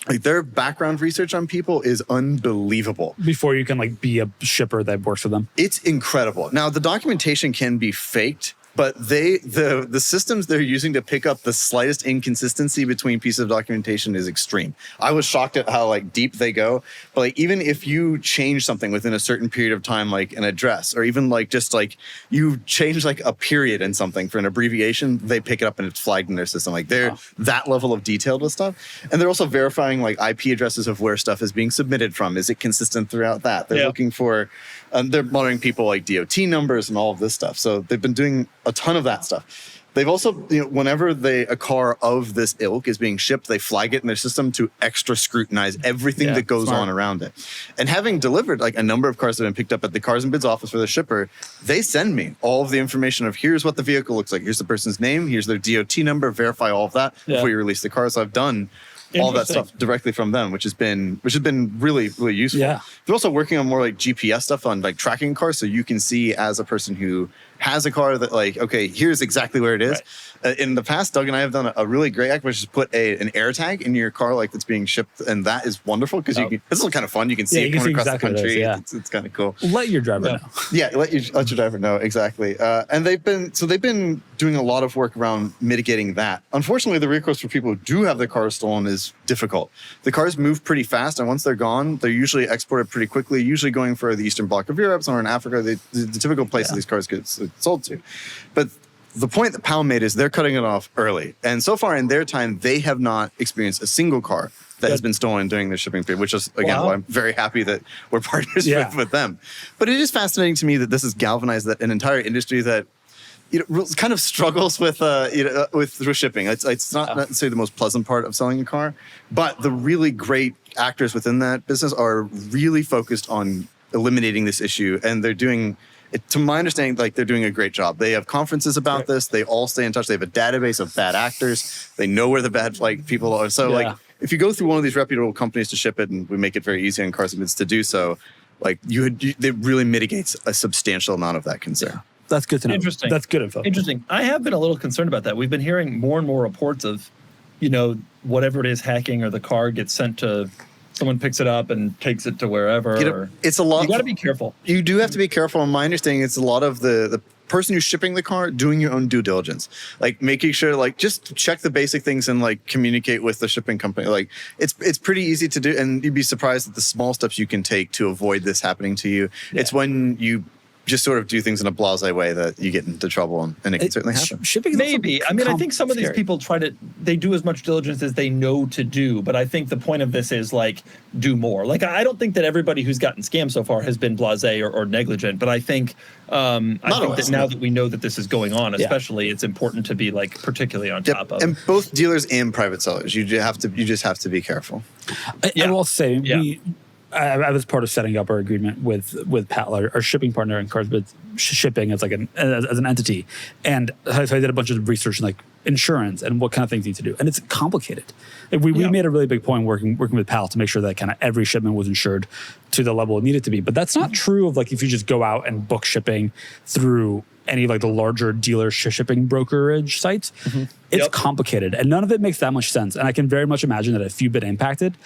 like, their background research on people is unbelievable. Before you can like be a shipper that works for them. It's incredible. Now the documentation can be faked, but the systems they're using to pick up the slightest inconsistency between pieces of documentation is extreme. I was shocked at how like deep they go. But like even if you change something within a certain period of time, like an address, or even like just like you change like a period in something for an abbreviation, they pick it up and it's flagged in their system. Like they're that level of detailed with stuff. And they're also verifying like IP addresses of where stuff is being submitted from. Is it consistent throughout that? They're looking for, they're monitoring people like DOT numbers and all of this stuff. So they've been doing a ton of that stuff. They've also, whenever a car of this ilk is being shipped, they flag it in their system to extra scrutinize everything that goes on around it. And having delivered like a number of cars that have been picked up at the cars and bids office for the shipper, they send me all of the information of here's what the vehicle looks like. Here's the person's name. Here's their DOT number. Verify all of that before you release the car. So I've done all that stuff directly from them, which has been really, really useful. Yeah. They're also working on more like GPS stuff on like tracking cars, so you can see as a person who has a car that like, okay, here's exactly where it is. In the past, Doug and I have done a really great act, which is put an air tag in your car like that's being shipped, and that is wonderful because you can. This is kind of fun. You can see it coming across the country. It's kind of cool. Let your driver know. Yeah, let your driver know exactly. And they've been doing a lot of work around mitigating that. Unfortunately, the recourse for people who do have their cars stolen is difficult. The cars move pretty fast, and once they're gone, they're usually exported pretty quickly. Usually going for the eastern bloc of Europe, somewhere in Africa, the typical places these cars get sold to. But the point that PAL made is they're cutting it off early. And so far in their time, they have not experienced a single car that has been stolen during their shipping period, which is, again, why I'm very happy that we're partners with them. But it is fascinating to me that this has galvanized an entire industry that kind of struggles with shipping. It's not necessarily the most pleasant part of selling a car, but the really great actors within that business are really focused on eliminating this issue, and they're doing it, to my understanding, like they're doing a great job. They have conferences about this. They all stay in touch. They have a database of bad actors. They know where the bad people are. So like if you go through one of these reputable companies to ship it, and we make it very easy on Cars and Bids to do so, like it really mitigates a substantial amount of that concern. That's good to know. Interesting. That's good info. Interesting. I have been a little concerned about that. We've been hearing more and more reports of, whatever it is, hacking, or the car gets sent to someone, picks it up and takes it to wherever. It's a lot. You got to be careful. You do have to be careful. And my understanding, it's a lot of the person who's shipping the car doing your own due diligence, like making sure, like just check the basic things and like communicate with the shipping company. Like it's pretty easy to do, and you'd be surprised at the small steps you can take to avoid this happening to you. Yeah. It's when you just sort of do things in a blasé way that you get into trouble, and it can certainly happen. Shipping, maybe. I mean, I think some of these people they do as much diligence as they know to do, but I think the point of this is like do more. Like I don't think that everybody who's gotten scammed so far has been blasé or negligent, but I think that now that we know that this is going on, especially, it's important to be like particularly on top of. And both dealers and private sellers, you just have to be careful. I will say I was part of setting up our agreement with PAL, our shipping partner in Cars Bids Shipping as like as an entity, and so I did a bunch of research on like insurance and what kind of things you need to do, and it's complicated. We made a really big point working with PAL to make sure that kind of every shipment was insured to the level it needed to be. But that's not true of like if you just go out and book shipping through any of like the larger dealer shipping brokerage sites. It's complicated, and none of it makes that much sense. And I can very much imagine that if you've been impacted,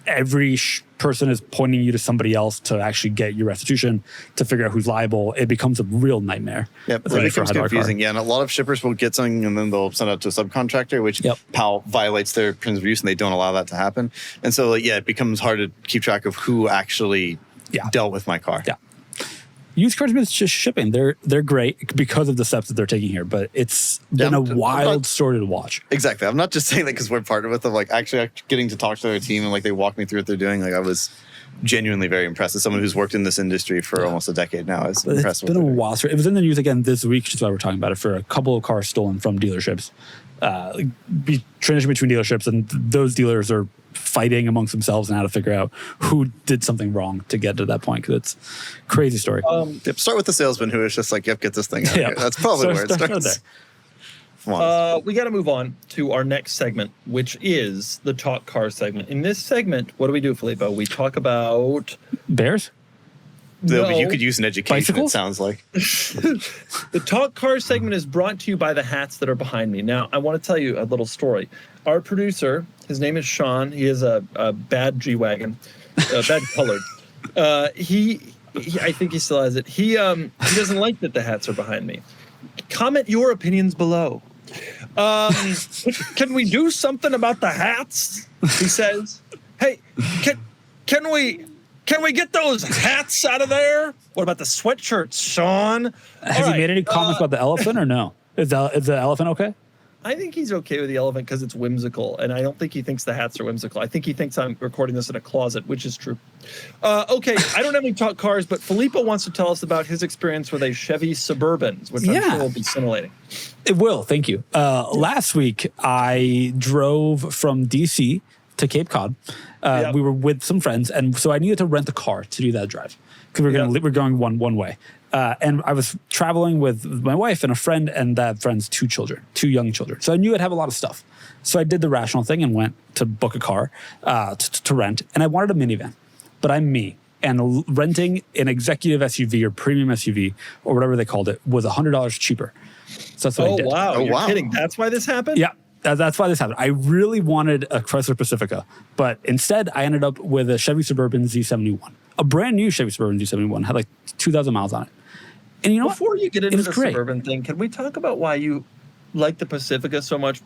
every person is pointing you to somebody else to actually get your restitution, to figure out who's liable. It becomes a real nightmare. It becomes confusing. Yeah, and a lot of shippers will get something and then they'll send it to a subcontractor, which PAL violates their terms of use, and they don't allow that to happen. And so, it becomes hard to keep track of who actually dealt with my car. Yeah. used cars business just shipping. They're great because of the steps that they're taking here, but it's been a wild story to watch. Exactly. I'm not just saying that because we're partnered with them. Like actually getting to talk to their team and like they walk me through what they're doing. Like I was genuinely very impressed. As someone who's worked in this industry for almost a decade now, I was impressed. It's been a while. It was in the news again this week, which is why we're talking about it, for a couple of cars stolen from dealerships. Transition between dealerships, and those dealers are fighting amongst themselves and how to figure out who did something wrong to get to that point, because it's a crazy story. Start with the salesman who is just like, yep, get this thing out here. That's probably where it starts. We got to move on to our next segment, which is the Talk Car segment. In this segment, what do we do, Filippo? We talk about... Bears? No. You could use an education, Bicycles? it sounds like. The Talk Car segment is brought to you by the hats that are behind me. Now, I want to tell you a little story. Our producer, his name is Sean. He is a bad G-Wagon, bad colored. He I think he still has it. He doesn't like that the hats are behind me. Comment your opinions below. Can we do something about the hats? He says. Hey, can we get those hats out of there? What about the sweatshirts, Sean? Has he made any comments about the elephant or no? Is the elephant okay? I think he's okay with the elephant because it's whimsical, and I don't think he thinks the hats are whimsical. I think he thinks I'm recording this in a closet, which is true. Okay, I don't have any talk cars, but Filippo wants to tell us about his experience with a Chevy Suburban, which I'm sure will be scintillating. It will, thank you. Last week, I drove from D.C. to Cape Cod. We were with some friends, and so I needed to rent a car to do that drive because we're going one way. And I was traveling with my wife and a friend, and that friend's two young children. So I knew I'd have a lot of stuff. So I did the rational thing and went to book a car to rent. And I wanted a minivan, but I'm me. And renting an executive SUV or premium SUV or whatever they called it was $100 cheaper. So that's what I did. Wow. You're kidding. That's why this happened? Yeah. That's why this happened. I really wanted a Chrysler Pacifica, but instead I ended up with a Chevy Suburban Z71. A brand new Chevy Suburban Z71 had like 2,000 miles on it. And you know Before you get into the Suburban thing, can we talk about why you like the Pacifica so much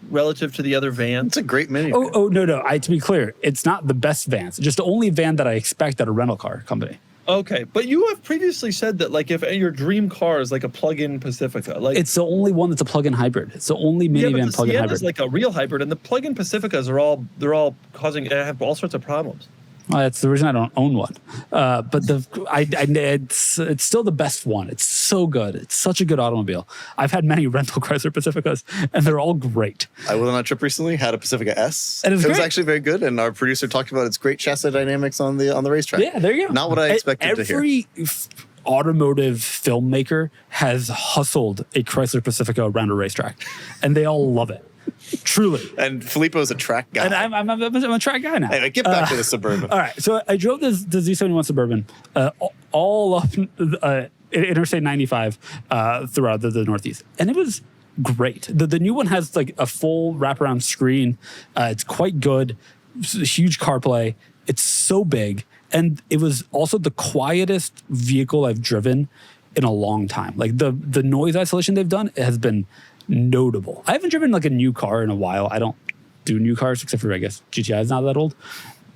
relative to the other vans? It's a great minivan. Oh, no. To be clear, it's not the best van. It's just the only van that I expect at a rental car company. Okay, but you have previously said that like if your dream car is like a plug-in Pacifica, like it's the only one that's a plug-in hybrid. It's the only minivan plug-in hybrid. It's like a real hybrid, and the plug-in Pacificas have all sorts of problems. Well, that's the reason I don't own one. But it's still the best one. It's so good. It's such a good automobile. I've had many rental Chrysler Pacificas, and they're all great. I went on a trip recently, had a Pacifica S. And it was actually very good, and our producer talked about its great chassis dynamics on the racetrack. Yeah, there you go. Not what I expected to hear. Every automotive filmmaker has hustled a Chrysler Pacifica around a racetrack, and they all love it. Truly. And Filippo's a track guy. And I'm a track guy now. Anyway, get back to the Suburban. All right. So I drove the Z71 Suburban all up Interstate 95 throughout the Northeast. And it was great. The new one has like a full wraparound screen. It's quite good. Huge CarPlay. It's so big. And it was also the quietest vehicle I've driven in a long time. Like the noise isolation they've done has been notable. I haven't driven like a new car in a while. I don't do new cars except for, I guess, GTI is not that old.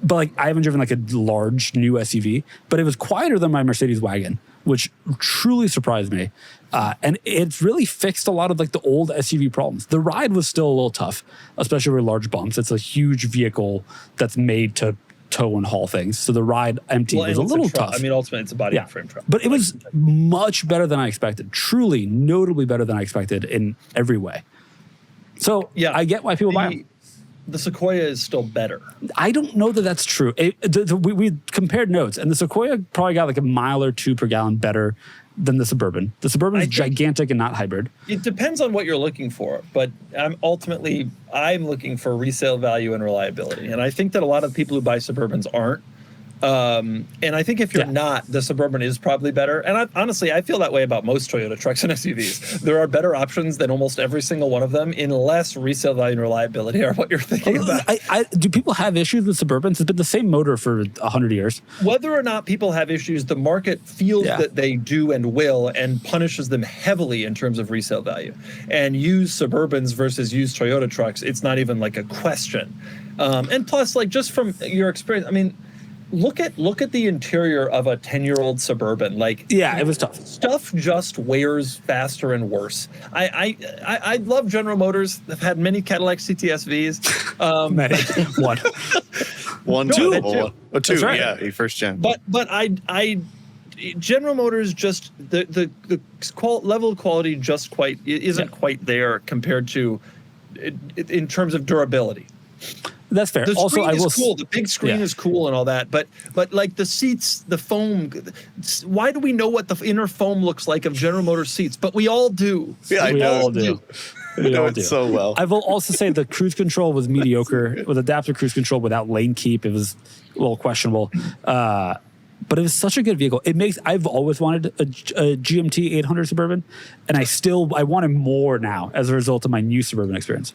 But like I haven't driven like a large new SUV, but it was quieter than my Mercedes wagon, which truly surprised me. And it's really fixed a lot of like the old SUV problems. The ride was still a little tough, especially with large bumps. It's a huge vehicle that's made to tow and haul things. So the ride empty was a little tough. I mean, ultimately, it's a body frame truck. But it was much better than I expected. Truly, notably better than I expected in every way. So I get why people buy them. The Sequoia is still better. I don't know that that's true. We compared notes, and the Sequoia probably got like a mile or two per gallon better than the Suburban. The Suburban is gigantic and not hybrid. It depends on what you're looking for, but I'm looking for resale value and reliability. And I think that a lot of people who buy Suburbans aren't. And I think if you're not, the Suburban is probably better. And honestly, I feel that way about most Toyota trucks and SUVs. There are better options than almost every single one of them, unless resale value and reliability are what you're thinking about. Do people have issues with Suburbans? It's been the same motor for 100 years. Whether or not people have issues, the market feels that they do and will, and punishes them heavily in terms of resale value. And used Suburbans versus used Toyota trucks, it's not even like a question. And plus, like just from your experience, I mean, look at the interior of a 10-year-old Suburban. Like, yeah, it was tough. Stuff just wears faster and worse. I love General Motors. I've had many Cadillac CTSVs. Many. One, two. Right. Yeah, first gen. But I General Motors just the level of quality just isn't quite there compared to in terms of durability. That's fair. The screen also, is cool. The big screen is cool and all that, but like the seats, the foam. Why do we know what the inner foam looks like of General Motors seats? But we all do. Yeah, we all do. We know it so well. I will also say the cruise control was mediocre. With adaptive cruise control without lane keep, it was a little questionable. But it was such a good vehicle. I've always wanted a GMT 800 Suburban, and I wanted more now as a result of my new Suburban experience.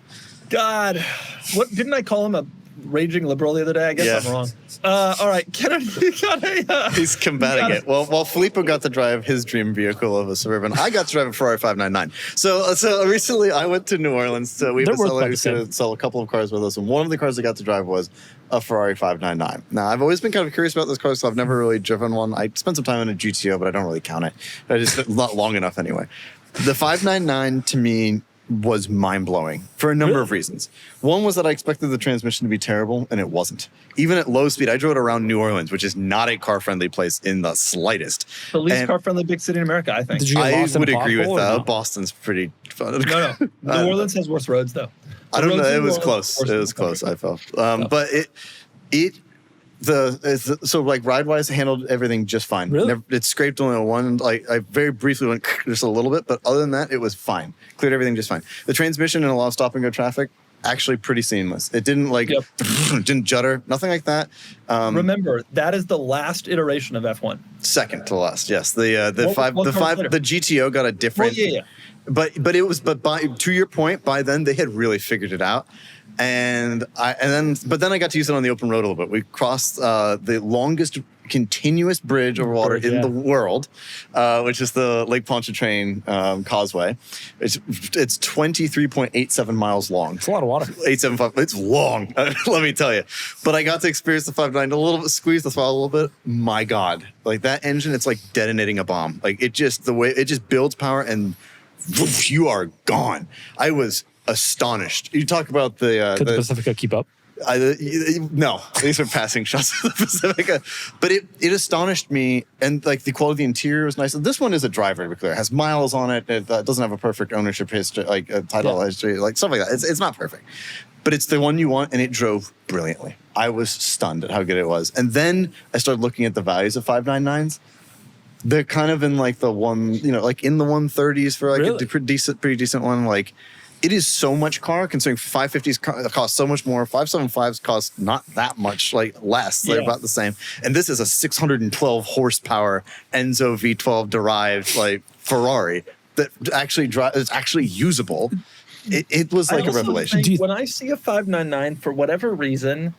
God, what didn't I call him a raging liberal the other day? I guess I'm wrong. All right, Kennan, he's combating it. Well, while Filippo got to drive his dream vehicle of a Suburban, I got to drive a Ferrari 599. So recently I went to New Orleans. We have a seller who's going to sell a couple of cars with us, and one of the cars I got to drive was a Ferrari 599. Now, I've always been kind of curious about this car, so I've never really driven one. I spent some time in a GTO, but I don't really count it. It's not long enough anyway. The 599 to me was mind-blowing for a number of reasons. One was that I expected the transmission to be terrible, and it wasn't. Even at low speed, I drove it around New Orleans, which is not a car-friendly place in the slightest. The least car-friendly big city in America, I think. I would agree with that. No? Boston's pretty fun. No. New Orleans has worse roads, though. I don't know. It was close. It was close, I felt. But so like ride-wise, handled everything just fine. Really? It scraped only one. Like I very briefly went just a little bit, but other than that, it was fine. Cleared everything just fine. The transmission in a lot of stop and go traffic, actually pretty seamless. It didn't didn't judder, nothing like that. Remember, that is the last iteration of F1. Second to last, yes. The GTO got a different. Well, yeah. But to your point, by then they had really figured it out. Then I got to use it on the open road a little bit. We crossed the longest continuous bridge over water in the world, which is the Lake Pontchartrain Causeway. It's 23.87 miles long. It's a lot of water. 875. It's long, let me tell you. But I got to experience the 5.9 a little bit, squeeze the throttle a little bit. My God, like that engine, it's like detonating a bomb. Like the way it just builds power and whoosh, you are gone. I was astonished. You talk about the Pacifica keep up? No, these are passing shots of the Pacifica. But it astonished me, and like the quality of the interior was nice. This one is a driver, to be clear. It has miles on it. It doesn't have a perfect ownership history, like a title history, like stuff like that. It's not perfect, but it's the one you want, and it drove brilliantly. I was stunned at how good it was. And then I started looking at the values of 599s. They're kind of in like the like in the 130s for like a pretty decent one. Like it is so much car, considering 550s cost so much more. 575s cost not that much, like less. They're about the same. And this is a 612 horsepower Enzo V12 derived like Ferrari that actually is actually usable. It was like a revelation. When I see a 599, for whatever reason,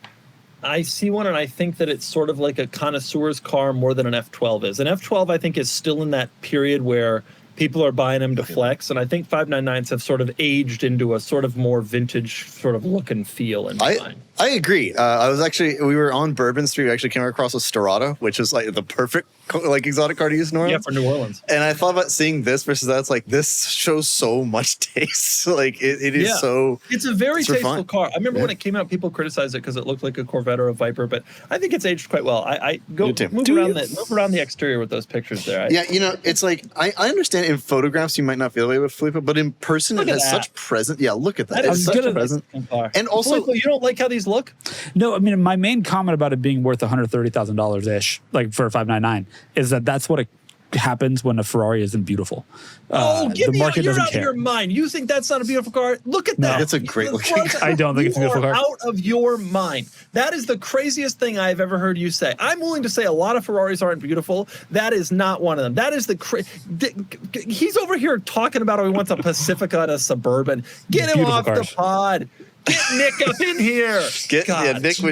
I see one and I think that it's sort of like a connoisseur's car more than an F12 is. An F12, I think, is still in that period where people are buying them to flex, and I think 599s have sort of aged into a sort of more vintage sort of look and feel in my mind. I agree. We were on Bourbon Street. We actually came across a Storado, which is like the perfect like exotic car to use in New Orleans. Yeah, for New Orleans. And I thought about seeing this versus that. It's like, this shows so much taste. Like it is so. It's a very tasteful car. I remember when it came out, people criticized it because it looked like a Corvette or a Viper, but I think it's aged quite well. I go move around the exterior with those pictures there. It's like I understand in photographs you might not feel the way with Filippo, but in person it has such presence. Yeah, look at that. It's such a present. And also, Filippo, you don't like how these look? No, I mean, my main comment about it being worth $130,000 ish, like for a 599, is that's what happens when a Ferrari isn't beautiful. Get me out! You're out of your mind. You think that's not a beautiful car? Look at that. It's a great looking car. I don't think it's a beautiful car. Out of your mind. That is the craziest thing I've ever heard you say. I'm willing to say a lot of Ferraris aren't beautiful. That is not one of them. That is he's over here talking about how he wants a Pacifica and a Suburban. Get him off the pod. Get Nick up in here.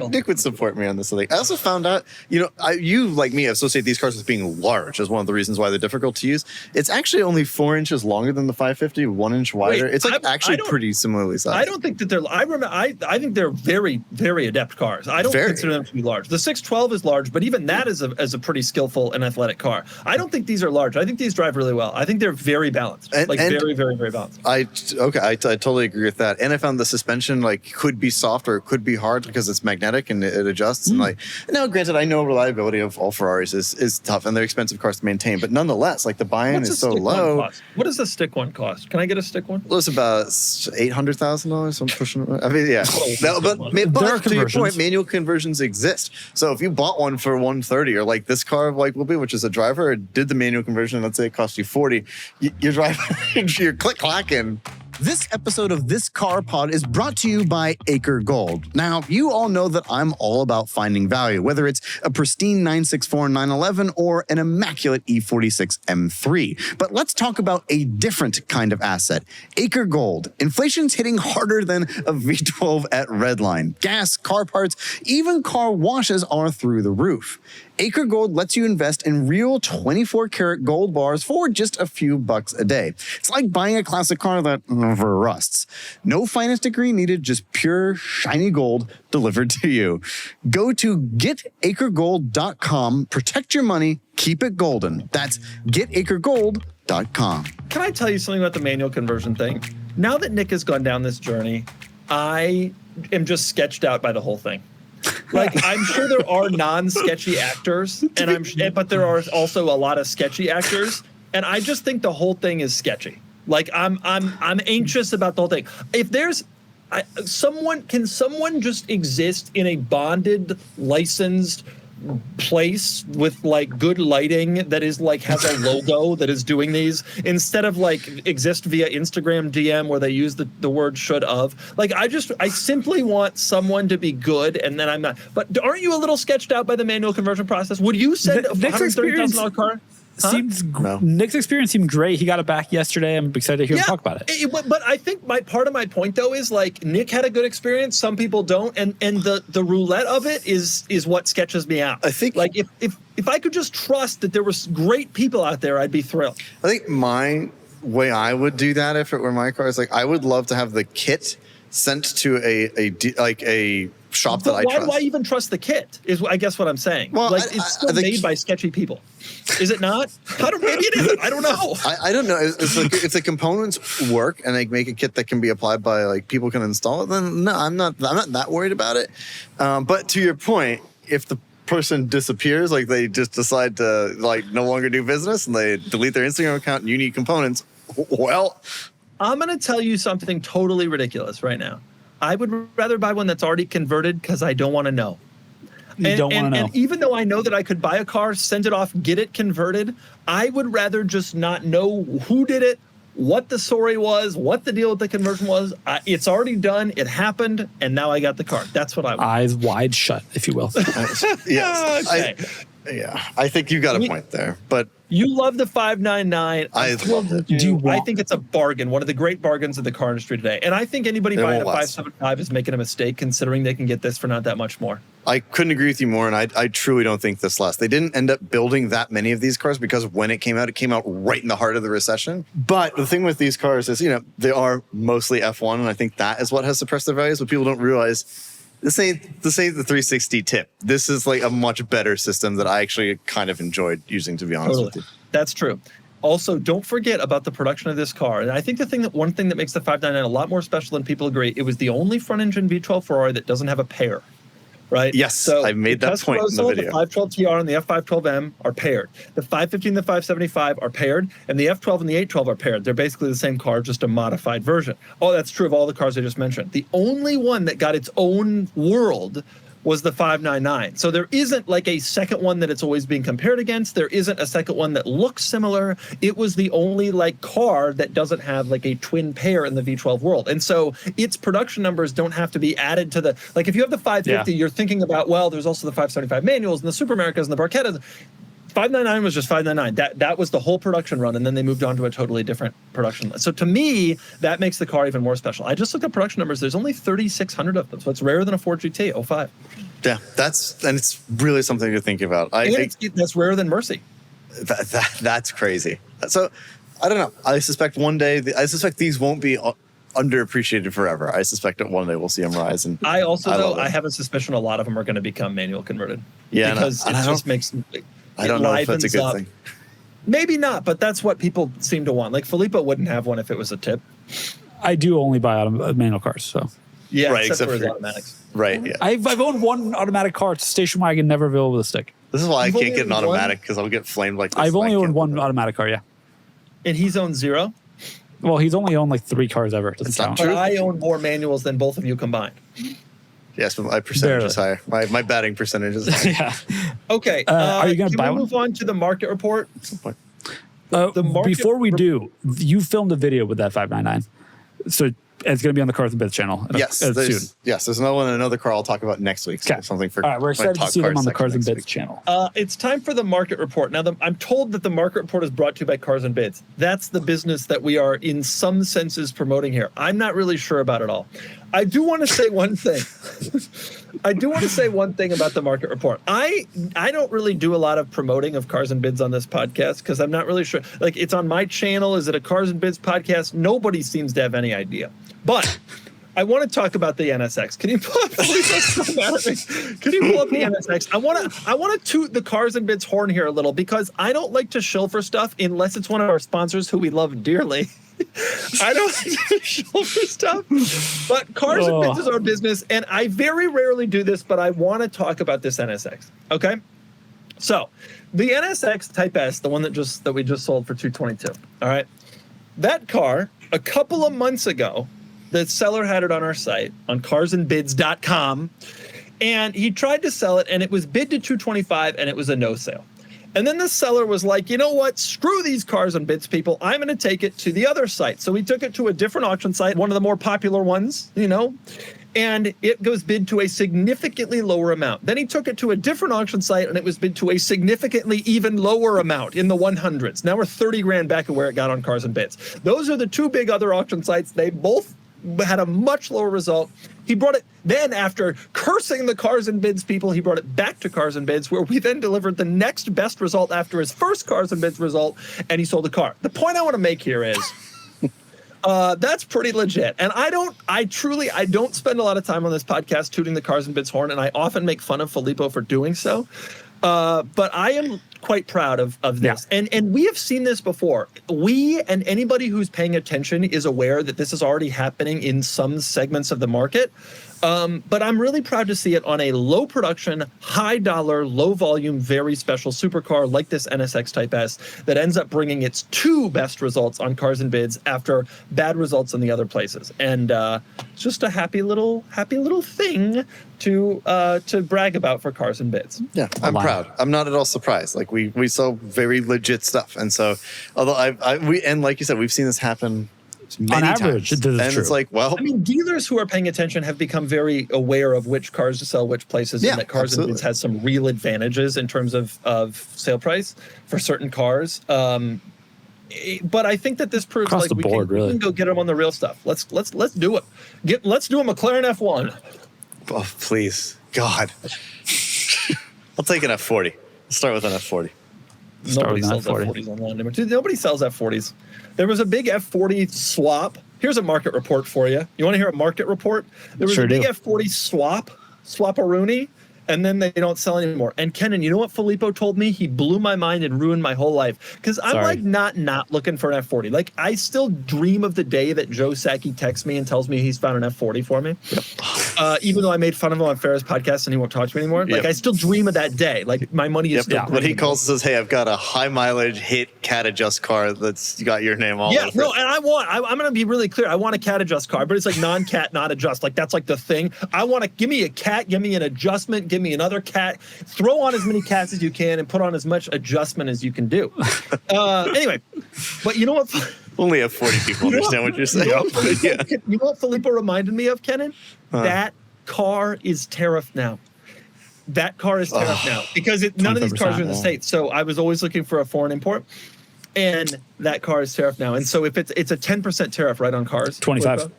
Nick would support me on this thing. I also found out, you like me associate these cars with being large as one of the reasons why they're difficult to use. It's actually only 4 inches longer than the 550, 1 inch wider. It's actually pretty similarly sized. I don't think that they're. I think they're very, very adept cars. I don't consider them to be large. The 612 is large, but even that is a pretty skillful and athletic car. I don't think these are large. I think these drive really well. I think they're very balanced, very, very, very balanced. I totally agree with that. And I found the suspension could be soft or it could be hard because it's magnetic and it adjusts. And now, granted, I know reliability of all Ferraris is tough and they're expensive cars to maintain, but nonetheless, the buy-in is so low. What does a stick one cost? Can I get a stick one? Well, it's about $800,000. I'm pushing. I mean, yeah. But to your point, manual conversions exist. So if you bought one for $130, or this car will be, which is a driver, did the manual conversion, let's say it cost you $40, you're driving, you're click-clacking. This episode of This Car Pod is brought to you by Acre Gold. Now, you all know that I'm all about finding value, whether it's a pristine 964 911 or an immaculate E46 M3. But let's talk about a different kind of asset, Acre Gold. Inflation's hitting harder than a V12 at Redline. Gas, car parts, even car washes are through the roof. Acre Gold lets you invest in real 24-karat gold bars for just a few bucks a day. It's like buying a classic car that never rusts. No finest degree needed, just pure, shiny gold delivered to you. Go to getacregold.com, protect your money, keep it golden. That's getacregold.com. Can I tell you something about the manual conversion thing? Now that Nick has gone down this journey, I am just sketched out by the whole thing. I'm sure there are non-sketchy actors, but there are also a lot of sketchy actors, and I just think the whole thing is sketchy. I'm anxious about the whole thing. If there's can someone just exist in a bonded, licensed place with good lighting that is has a logo that is doing these instead of exist via Instagram DM where they use the word should of. I simply want someone to be good, and then I'm not. But aren't you a little sketched out by the manual conversion process? Would you send a $130,000 car? Huh? Nick's experience seemed great. He got it back yesterday. I'm excited to hear him talk about it. But I think part of my point though is Nick had a good experience. Some people don't, and the roulette of it is what sketches me out. I think if I could just trust that there was great people out there, I'd be thrilled. I think my way I would do that if it were my car is I would love to have the kit sent to a shop that I trust. Why even trust the kit? Is I guess what I'm saying. Well, it's still made by sketchy people. Is it not? Maybe it isn't. I don't know. I don't know. If the components work and they make a kit that can be applied by people can install it, then no, I'm not that worried about it. But to your point, if the person disappears, they just decide to no longer do business and they delete their Instagram account and you need components, well, I'm going to tell you something totally ridiculous right now. I would rather buy one that's already converted because I don't want to know. And even though I know that I could buy a car, send it off, get it converted, I would rather just not know who did it, what the story was, what the deal with the conversion was. It's already done. It happened. And now I got the car. That's what I want. Eyes wide shut, if you will. Yes. Okay. I think you got a point there. But you love the 599. I love it. I think it's a bargain, one of the great bargains of the car industry today. And I think anybody buying a 575 is making a mistake considering they can get this for not that much more. I couldn't agree with you more, and I truly don't think this lasts. They didn't end up building that many of these cars because when it came out right in the heart of the recession. But the thing with these cars is, they are mostly F1, and I think that is what has suppressed their values. But people don't realize this ain't the 360 tip. This is a much better system that I actually kind of enjoyed using, to be honest with you. That's true. Also, don't forget about the production of this car. And I think one thing that makes the 599 a lot more special than people agree, it was the only front-engine V12 Ferrari that doesn't have a pair. Right? Yes, so I made that point in the video. The 512TR and the F512M are paired. The 550 and the 575 are paired, and the F12 and the 812 are paired. They're basically the same car, just a modified version. Oh, that's true of all the cars I just mentioned. The only one that got its own world was the 599. So there isn't a second one that it's always being compared against. There isn't a second one that looks similar. It was the only car that doesn't have a twin pair in the V12 world. And so its production numbers don't have to be added to the, if you have the 550, you're thinking about, well, there's also the 575 manuals and the Super Americas and the Barchettas. 599 was just 599. That was the whole production run, and then they moved on to a totally different production line. So to me, that makes the car even more special. I just looked at production numbers. There's only 3,600 of them, so it's rarer than a Ford GT 05. Yeah, and it's really something to think about. That's rarer than Mercy. That's crazy. So I don't know. I suspect these won't be underappreciated forever. I suspect that one day we'll see them rise. And I have a suspicion a lot of them are going to become manual converted. Yeah, because it just makes. I don't know if that's a good thing. Maybe not, but that's what people seem to want. Like Filippo wouldn't have one if it was a tip. I do only buy manual cars, so. Yeah, right, except for his automatics. Right, yeah. I've owned one automatic car. It's a station wagon, never available with a stick. This is why I can't get an automatic, because I'll get flamed like this. I've only owned one automatic car, yeah. And he's owned 0? Well, he's only owned like 3 cars ever. It's not true. But I own more manuals than both of you combined. Yes, but my percentage is higher. My batting percentage is higher. Yeah. Okay. Are you going to buy one? Move on to the market report? Before we do, you filmed a video with that 599. So it's going to be on the Cars and Bits channel. Soon. Yes, there's another car I'll talk about next week. So something for. All right, we're excited to see them on the Cars and Bits channel. It's time for the market report. Now, I'm told that the market report is brought to you by Cars and Bids. That's the business that we are, in some senses, promoting here. I'm not really sure about it all. I do want to say one thing. About the market report. I don't really do a lot of promoting of Cars and Bids on this podcast because I'm not really sure. Like, it's on my channel. Is it a Cars and Bids podcast? Nobody seems to have any idea. But I want to talk about the NSX. Can you pull up? Can you pull up the NSX? I want to toot the Cars and Bids horn here a little because I don't like to shill for stuff unless it's one of our sponsors who we love dearly. I don't like to shill for stuff, but Cars and Bids is our business, and I very rarely do this, but I want to talk about this NSX. Okay, so the NSX Type S, the one that we just sold for $222. All right, that car a couple of months ago. The seller had it on our site on carsandbids.com, and he tried to sell it, and it was bid to $225, and it was a no sale. And then the seller was like, you know what? Screw these Cars and Bids people. I'm going to take it to the other site. So he took it to a different auction site, one of the more popular ones, and it goes bid to a significantly lower amount. Then he took it to a different auction site, and it was bid to a significantly even lower amount in the 100s. Now we're 30 grand back of where it got on Cars and Bids. Those are the two big other auction sites. They both had a much lower result. He brought it then, after cursing the Cars and Bids people, he brought it back to Cars and Bids, where we then delivered the next best result after his first Cars and Bids result, and he sold the car. The point I want to make here is that's pretty legit. And I don't spend a lot of time on this podcast tooting the Cars and Bids horn, and I often make fun of Filippo for doing so. But I am quite proud of this. Yeah. And we have seen this before. We and anybody who's paying attention is aware that this is already happening in some segments of the market. But I'm really proud to see it on a low production, high dollar, low volume, very special supercar like this NSX Type S that ends up bringing its 2 best results on Cars and Bids after bad results in the other places. And it's just a happy little thing to brag about for Cars and Bids. Yeah, I'm proud. I'm not at all surprised. Like we sell very legit stuff, and so although and like you said, we've seen this happen many on average, times. And true. It's like, well, I mean, dealers who are paying attention have become very aware of which cars to sell which places, and that Cars and Bids has some real advantages in terms of sale price for certain cars. But I think that this proves across the board, we can go get them on the real stuff. Let's do it. Let's do a McLaren F1. Oh, please, God. I'll take an F40. Let's start with an F40. Nobody sells F40s online anymore. Dude, nobody sells F40s. There was a big F40 swap. Here's a market report for you. You want to hear a market report? There was a big F40 swap-a-rooney, and then they don't sell anymore. And Kennan, you know what Filippo told me? He blew my mind and ruined my whole life. Because I'm like not looking for an F40. Like, I still dream of the day that Joe Sacchi texts me and tells me he's found an F40 for me. Even though I made fun of him on Farrah's podcast and he won't talk to me anymore. Like, I still dream of that day. Like, my money is still But he calls and says, hey, I've got a high mileage hit cat adjust car that's got your name all over it. And I'm going to be really clear. I want a cat adjust car, but it's like non-cat, not adjust. Like, that's like the thing. I want to give me a cat, give me an adjustment, give me another cat, throw on as many cats as you can and put on as much adjustment as you can do. Anyway, but you know what? Only have 40 people understand what you're saying. You know what Filippo reminded me of, Kennan? That car is tariffed now. That car is tariff now because none of these cars are in the States. So I was always looking for a foreign import, and that car is tariff now. And so if it's a 10% tariff right on cars, 25.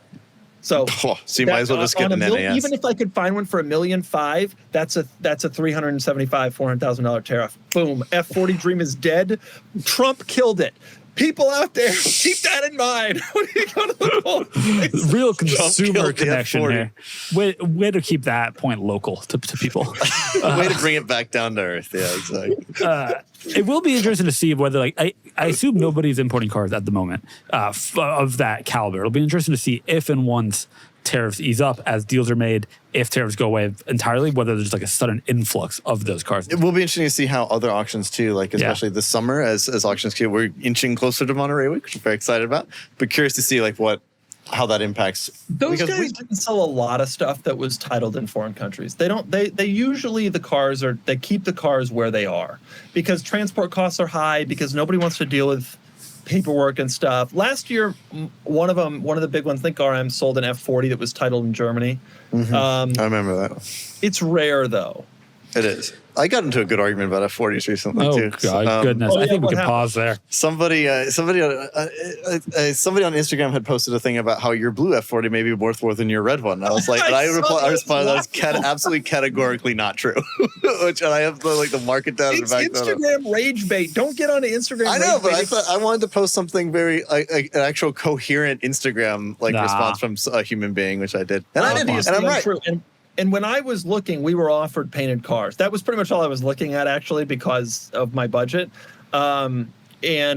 So you might as well just get an NAS. Even if I could find one for $1.5 million, that's a $375,000-$400,000 tariff. Boom. F40 dream is dead. Trump killed it. People out there, keep that in mind. When you go to the polls. Real consumer connection here. Way to keep that point local to people. Way to bring it back down to earth. Yeah, exactly. It will be interesting to see whether, like, I assume nobody's importing cars at the moment of that caliber. It'll be interesting to see if and once tariffs ease up as deals are made, if tariffs go away entirely, whether there's like a sudden influx of those cars. It will be interesting to see how other auctions too, like especially this summer as auctions keep, we're inching closer to Monterey Week, which I'm very excited about, but curious to see like how that impacts. Those guys didn't sell a lot of stuff that was titled in foreign countries. They usually they keep the cars where they are because transport costs are high, because nobody wants to deal with paperwork and stuff. Last year, one of the big ones, Think RM, sold an F40 that was titled in Germany. I remember that. It's rare though. It is. I got into a good argument about F40s recently too. Oh God, goodness! I think we can pause there. Somebody on Instagram had posted a thing about how your blue F40 may be more than your red one. And I was like, I responded, that was absolutely categorically not true. And I have the market data to back that up. Instagram rage bait. Don't get onto Instagram. I know, but I thought I wanted to post something very an actual coherent Instagram response from a human being, which I did, and I did, and I'm right. True. And when I was looking, we were offered painted cars. That was pretty much all I was looking at, actually, because of my budget. And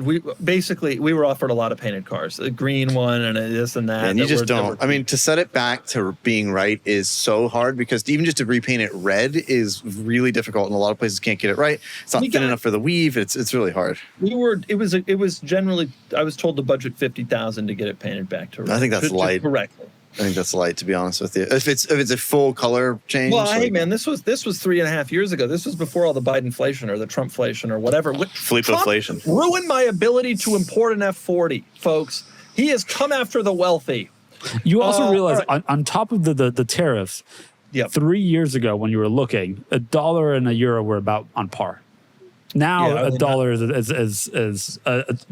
we were offered a lot of painted cars, a green one and this and that. And you just don't. I mean, to set it back to being right is so hard, because even just to repaint it red is really difficult, and a lot of places can't get it right. It's not thin enough for the weave. It's really hard. It was generally, I was told to budget $50,000 to get it painted back to red. I think that's light. Correctly. I think that's light, to be honest with you. If it's a full color change. Well, hey man, this was 3.5 years ago. This was before all the Bidenflation or the Trumpflation or whatever. Filippos ruined my ability to import an F40, folks. He has come after the wealthy. You also realize on top of the tariffs, 3 years ago when you were looking, $1 and €1 were about on par. Now $1 is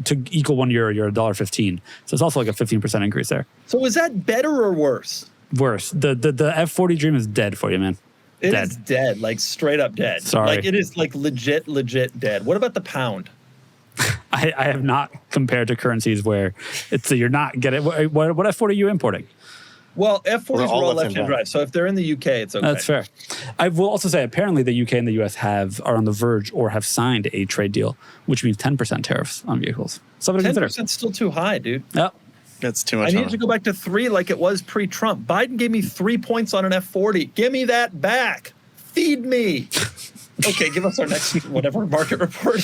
to equal €1, you're $1.15. So it's also like a 15% increase there. So is that better or worse? Worse. The F40 dream is dead for you, man. It is dead, like straight up dead. Sorry. Like it is like legit dead. What about the pound? I have not compared to currencies where you're not getting. What F40 are you importing? Well, F40s are all left-hand drive, so if they're in the UK, it's okay. That's fair. I will also say, apparently, the UK and the US are on the verge or have signed a trade deal, which means 10% tariffs on vehicles. 10% is still too high, dude. Yeah. That's too much. I need to go back to 3 like it was pre-Trump. Biden gave me 3 points on an F40. Give me that back. Feed me. Okay, give us our next whatever market report.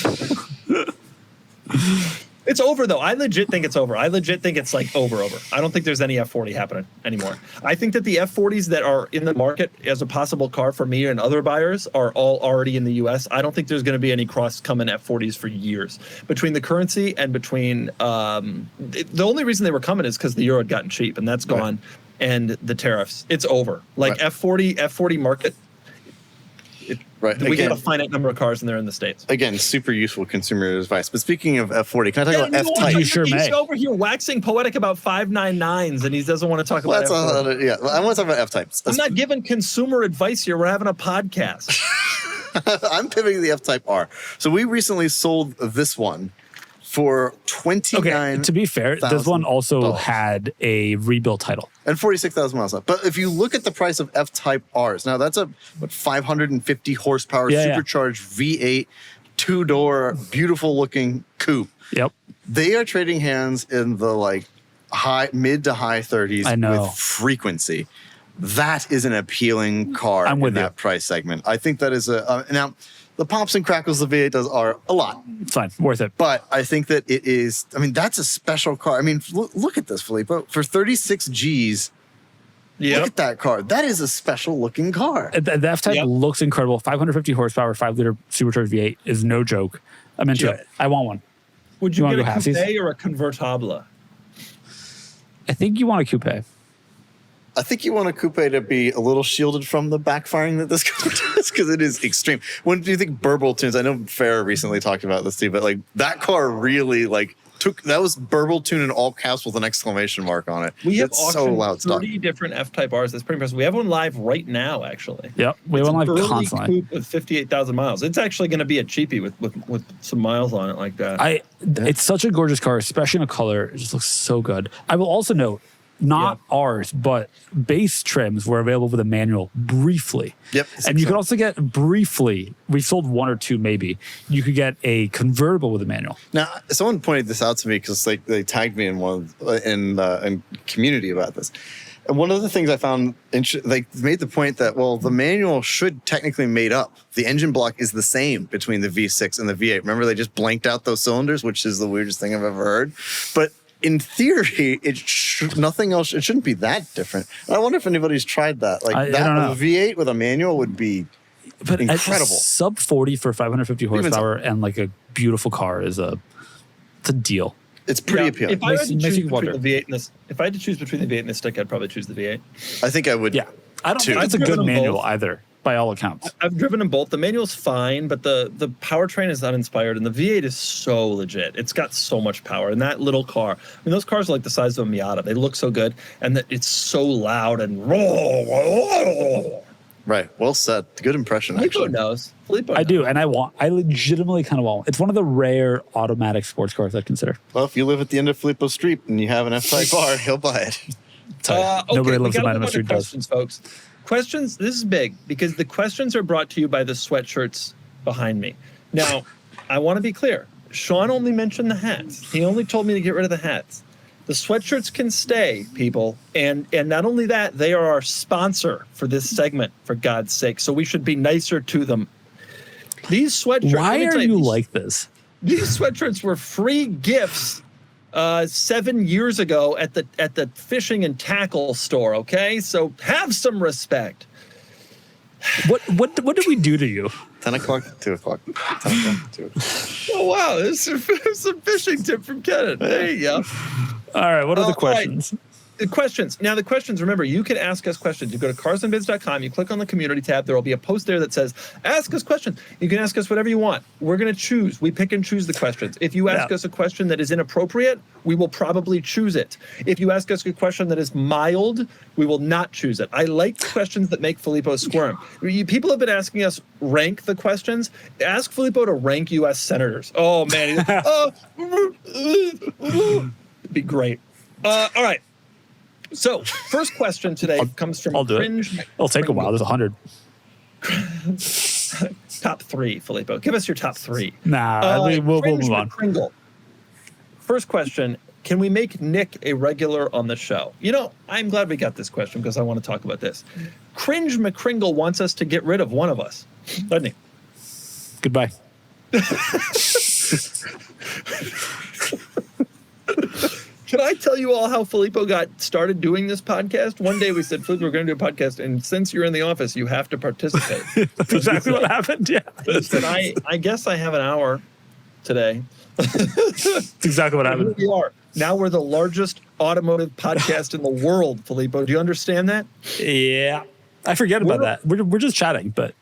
It's over, though. I legit think it's over. I legit think it's like over. I don't think there's any F40 happening anymore. I think that the F40s that are in the market as a possible car for me and other buyers are all already in the U.S. I don't think there's going to be any cross-coming F40s for years. Between the currency and between the only reason they were coming is because the euro had gotten cheap, and that's gone, and the tariffs. It's over. Like F40 market. We got a finite number of cars, and they're in the States. Again, super useful consumer advice. But speaking of F40, can I talk about F-Type? You sure may. He's over here waxing poetic about 599s, and he doesn't want to talk about F40. I want to talk about F-Types. I'm not giving consumer advice here. We're having a podcast. I'm pivoting to the F-Type R. So we recently sold this one for $29,000. Okay, to be fair, this one also had a rebuilt title. And 46,000 miles left. But if you look at the price of F-Type Rs, now that's a 550 horsepower supercharged V8, 2-door, beautiful looking coupe. Yep. They are trading hands in the mid to high 30s with frequency. That is an appealing car in that price segment. I think that is now the pops and crackles the V8 are a lot. It's fine, worth it. But I think that it is, that's a special car. I mean, look at this, Filippo. For 36 Gs, look at that car. That is a special looking car. The F-Type looks incredible. 550 horsepower, 5-liter supercharged V8 is no joke. I'm into it. I want one. Would you get a coupe or a convertible? I think you want a coupe. I think you want a coupe to be a little shielded from the backfiring that this car does, because it is extreme. When do you think burble tunes? I know Farrah recently talked about this too, but like that car really like that was burble tune in all caps with an exclamation mark on it. We have it's so loud 30 different F-Type Rs. That's pretty impressive. We have one live right now, actually. Yep, we have one live constantly. Coupe with 58,000 miles. It's actually going to be a cheapie with some miles on it like that. It's such a gorgeous car, especially in a color. It just looks so good. I will also note, not ours, but base trims were available with a manual briefly. Yep. And you could also get briefly, we sold one or two maybe, you could get a convertible with a manual. Now, someone pointed this out to me because like they tagged me in in community about this. And one of the things I found, they made the point that, well, the manual should technically made up. The engine block is the same between the V6 and the V8. Remember, they just blanked out those cylinders, which is the weirdest thing I've ever heard. But in theory, nothing else. It shouldn't be that different. I wonder if anybody's tried that. Like a V8 with a manual would be incredible. Sub 40 for 550 horsepower and like a beautiful car it's a deal. It's pretty appealing. If I had to choose between the V8 and this, if I had to choose between the V8 and the stick, I'd probably choose the V8. I think I would. Yeah, I don't think it's a good manual either, by all accounts. I've driven them both. The manual's fine, but the powertrain is uninspired, and the V8 is so legit. It's got so much power, and that little car. I mean, those cars are like the size of a Miata. They look so good, and it's so loud and Right. Well said. Good impression, actually. Filippo knows. I do, and I legitimately kind of want. It's one of the rare automatic sports cars I'd consider. Well, if you live at the end of Filippos Street and you have an F-Type R, he'll buy it. Nobody lives at Minimum Street questions, folks. Questions. This is big because the questions are brought to you by the sweatshirts behind me. Now, I want to be clear. Sean only mentioned the hats. He only told me to get rid of the hats. The sweatshirts can stay, people. And not only that, they are our sponsor for this segment, for God's sake. So we should be nicer to them. These sweatshirts. Why are you like this? These sweatshirts were free gifts 7 years ago at the fishing and tackle store, okay? So have some respect. What did we do to you? 10 o'clock, 2 o'clock. 10 o'clock, 2 o'clock. Oh, wow. This is some fishing tip from Kennan. There you go. All right. What are the questions? Right. The questions. Now, the questions, remember, you can ask us questions. You go to carsandbids.com, you click on the community tab. There will be a post there that says, ask us questions. You can ask us whatever you want. We're going to choose. We pick and choose the questions. If you ask us a question that is inappropriate, we will probably choose it. If you ask us a question that is mild, we will not choose it. I like the questions that make Filippo squirm. People have been asking us rank the questions. Ask Filippo to rank U.S. senators. Oh, man. It'd be great. All right. So, first question today comes from Cringe. It'll take a while. There's 100. Top three, Filippo. Give us your top three. We'll move on. McCringle. First question. Can we make Nick a regular on the show? You know, I'm glad we got this question because I want to talk about this. Cringe McCringle wants us to get rid of one of us. Doesn't he? Goodbye. Can I tell you all how Filippo got started doing this podcast? One day we said, Filippo, we're going to do a podcast, and since you're in the office, you have to participate. That's exactly what happened, yeah. He said, I guess I have an hour today. That's exactly what happened. Here we are. Now we're the largest automotive podcast in the world, Filippo. Do you understand that? Yeah. I forget about that. We're just chatting, but...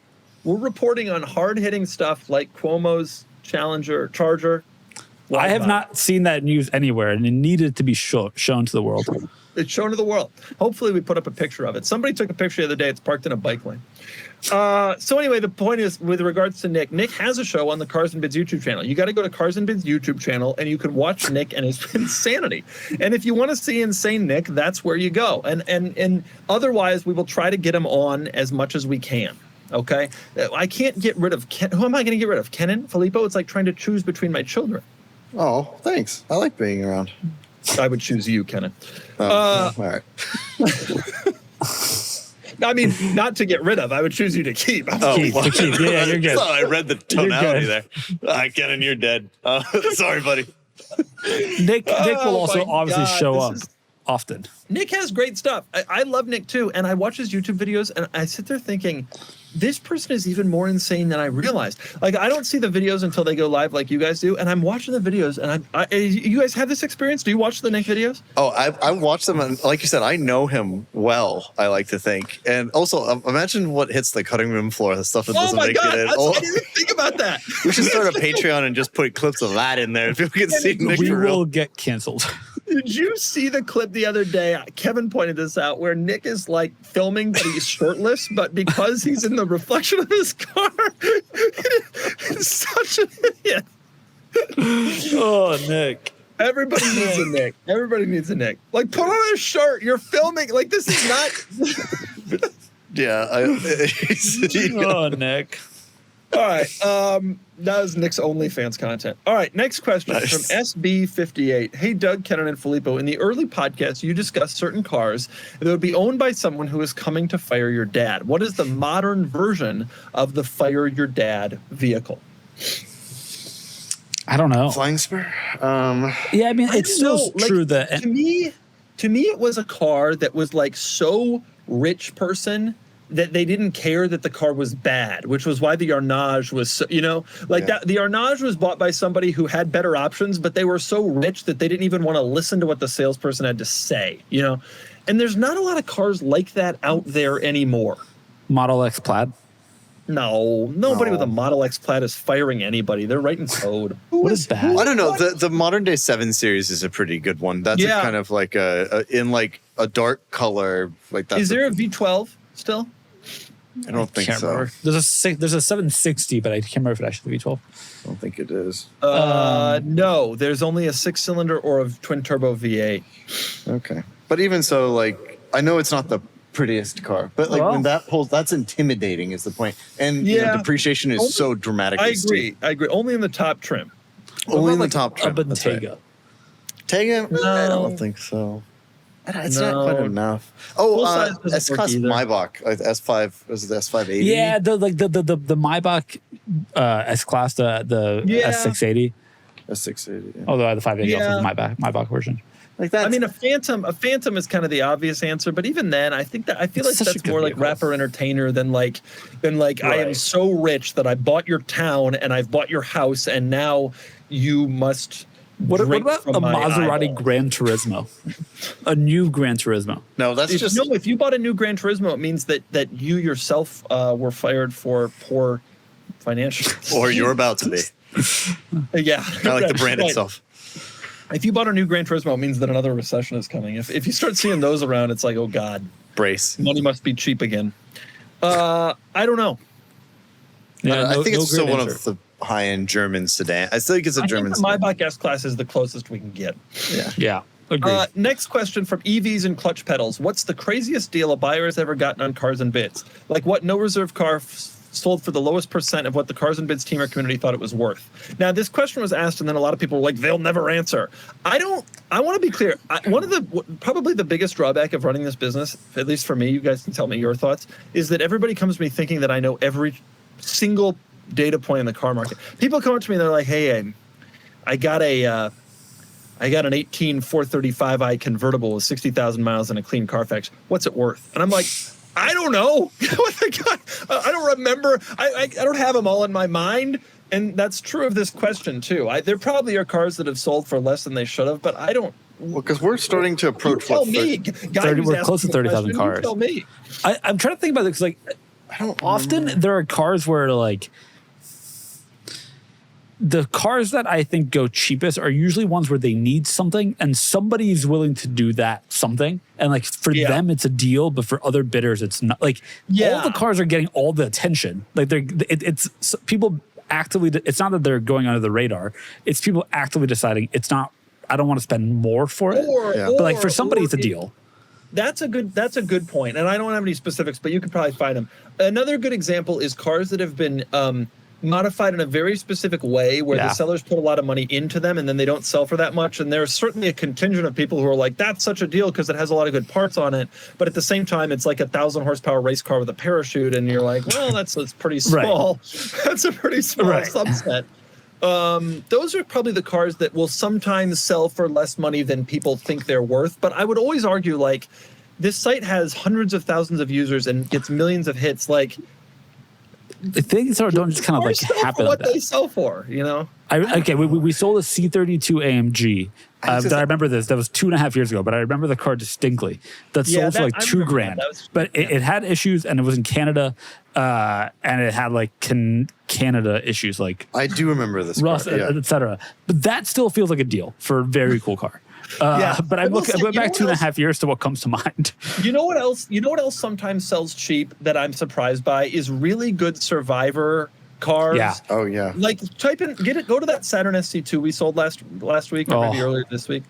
We're reporting on hard-hitting stuff like Cuomo's Charger. I have not seen that news anywhere, and it needed to be shown to the world. It's shown to the world. Hopefully, we put up a picture of it. Somebody took a picture the other day. It's parked in a bike lane. So anyway, the point is, with regards to Nick has a show on the Cars and Bids YouTube channel. You got to go to Cars and Bids YouTube channel, and you can watch Nick and his insanity. And if you want to see insane Nick, that's where you go. And otherwise, we will try to get him on as much as we can. Okay? I can't get rid of who am I going to get rid of? Kennan? Filippo? It's like trying to choose between my children. Oh, thanks. I like being around. I would choose you, Kennan. All right. I mean, not to get rid of. I would choose you to keep. Keep. Yeah, you're good. I read the tonality there. Kennan, you're dead. Sorry, buddy. Nick will also obviously show up often. Nick has great stuff. I love Nick too, and I watch his YouTube videos, and I sit there thinking, this person is even more insane than I realized. Like, I don't see the videos until they go live like you guys do, and I'm watching the videos, and you guys have this experience? Do you watch the Nick videos? Oh, I watch them, and like you said, I know him well, I like to think. And also, imagine what hits the cutting room floor, the stuff that doesn't make it in. I didn't even think about that. We should start a Patreon and just put clips of that in there. If people can see Nick we for real. will get canceled. Did you see the clip the other day? Kevin pointed this out, where Nick is like filming, but he's shirtless, but because he's in the reflection of his car, he's such an idiot. Oh, Nick. Everybody needs a Nick. Everybody needs a Nick. Like, put on a shirt. You're filming. Like, this is not. Yeah. Oh, Nick. All right. That was Nick's OnlyFans content. All right. Next question from SB58. Hey, Doug, Kennan, and Filippo. In the early podcast, you discussed certain cars that would be owned by someone who is coming to fire your dad. What is the modern version of the fire your dad vehicle? I don't know. Flying Spur? Yeah, I mean, it's still true that... To me, it was a car that was like so rich person that they didn't care that the car was bad, which was why the Arnage was, so, that the Arnage was bought by somebody who had better options, but they were so rich that they didn't even want to listen to what the salesperson had to say, And there's not a lot of cars like that out there anymore. Model X Plaid? No, nobody with a Model X Plaid is firing anybody. They're writing code. What is that? I don't know. The modern day 7 Series is a pretty good one. That's kind of like in a dark color. Like that. Is there a V12 still? I don't think so. Remember. There's a 760, but I can't remember if it actually V12. I don't think it is. No, there's only a 6-cylinder or a twin turbo V8. Okay, but even so, like I know it's not the prettiest car, but like when that pulls, that's intimidating. Is the point? And depreciation is so dramatic. I agree. Only in the top trim. Only in the top trim. A Bentayga. Tayga? No. I don't think so. It's not quite enough. S-Class Maybach, S5, was it the S580? Yeah, the Maybach S-Class, the S680. S680. Yeah. Although the 580 also is the Maybach version. Like that. I mean, a Phantom is kind of the obvious answer, but even then, I feel like that's more like rapper entertainer than like right. I am so rich that I bought your town and I've bought your house and now you must. What about a Maserati Gran Turismo? A new Gran Turismo? No, that's if you bought a new Gran Turismo, it means that you yourself were fired for poor financial. Or you're about to be. Yeah. Kind of like the brand itself. If you bought a new Gran Turismo, it means that another recession is coming. If you start seeing those around, it's like, oh God. Brace. Money must be cheap again. I don't know. Yeah, I think it's still one of the high-end German sedan. I still think it's a German sedan. The Maybach S-Class is the closest we can get. Yeah. Agreed. Next question from EVs and clutch pedals. What's the craziest deal a buyer has ever gotten on Cars and Bids? Like what no reserve car sold for the lowest percent of what the Cars and Bids team or community thought it was worth? Now, this question was asked, and then a lot of people were like, they'll never answer. I want to be clear. One of probably the biggest drawback of running this business, at least for me, you guys can tell me your thoughts, is that everybody comes to me thinking that I know every single data point in the car market. People come up to me and they're like, hey, I got an 18 435i convertible with 60,000 miles and a clean Carfax. What's it worth? And I'm like, I don't know. I don't remember. I don't have them all in my mind. And that's true of this question too. There probably are cars that have sold for less than they should have, but I don't. Well, because we're starting to approach tell me. We're close to 30,000 cars. Tell me. I'm trying to think about this. Like, often there are cars where like the cars that I think go cheapest are usually ones where they need something and somebody's willing to do that something. And like for them, it's a deal, but for other bidders, it's not. Like all the cars are getting all the attention. Like it's people actively. It's not that they're going under the radar. It's people actively deciding it's not. I don't want to spend more for it. But like for somebody, it's a deal. That's a good point. And I don't have any specifics, but you could probably find them. Another good example is cars that have been modified in a very specific way where the sellers put a lot of money into them and then they don't sell for that much. And there's certainly a contingent of people who are like, that's such a deal because it has a lot of good parts on it. But at the same time, it's like a 1,000 horsepower race car with a parachute. And you're like, well, that's pretty small. Right. That's a pretty small subset. Those are probably the cars that will sometimes sell for less money than people think they're worth. But I would always argue, like, this site has hundreds of thousands of users and gets millions of hits. Like, things don't just kind of like happen. What like they sell for, you know. We sold a C32 AMG. I remember this. That was 2.5 years ago, but I remember the car distinctly. That sold for like $2,000. But it had issues, and it was in Canada, and it had like Canada issues, like I do remember this, rust, etc. But that still feels like a deal for a very cool car. But I went back 2.5 years to what comes to mind. You know what else? You know what else sometimes sells cheap that I'm surprised by is really good Survivor cars. Yeah. Oh yeah. Like go to that Saturn SC2 we sold last week or maybe earlier this week.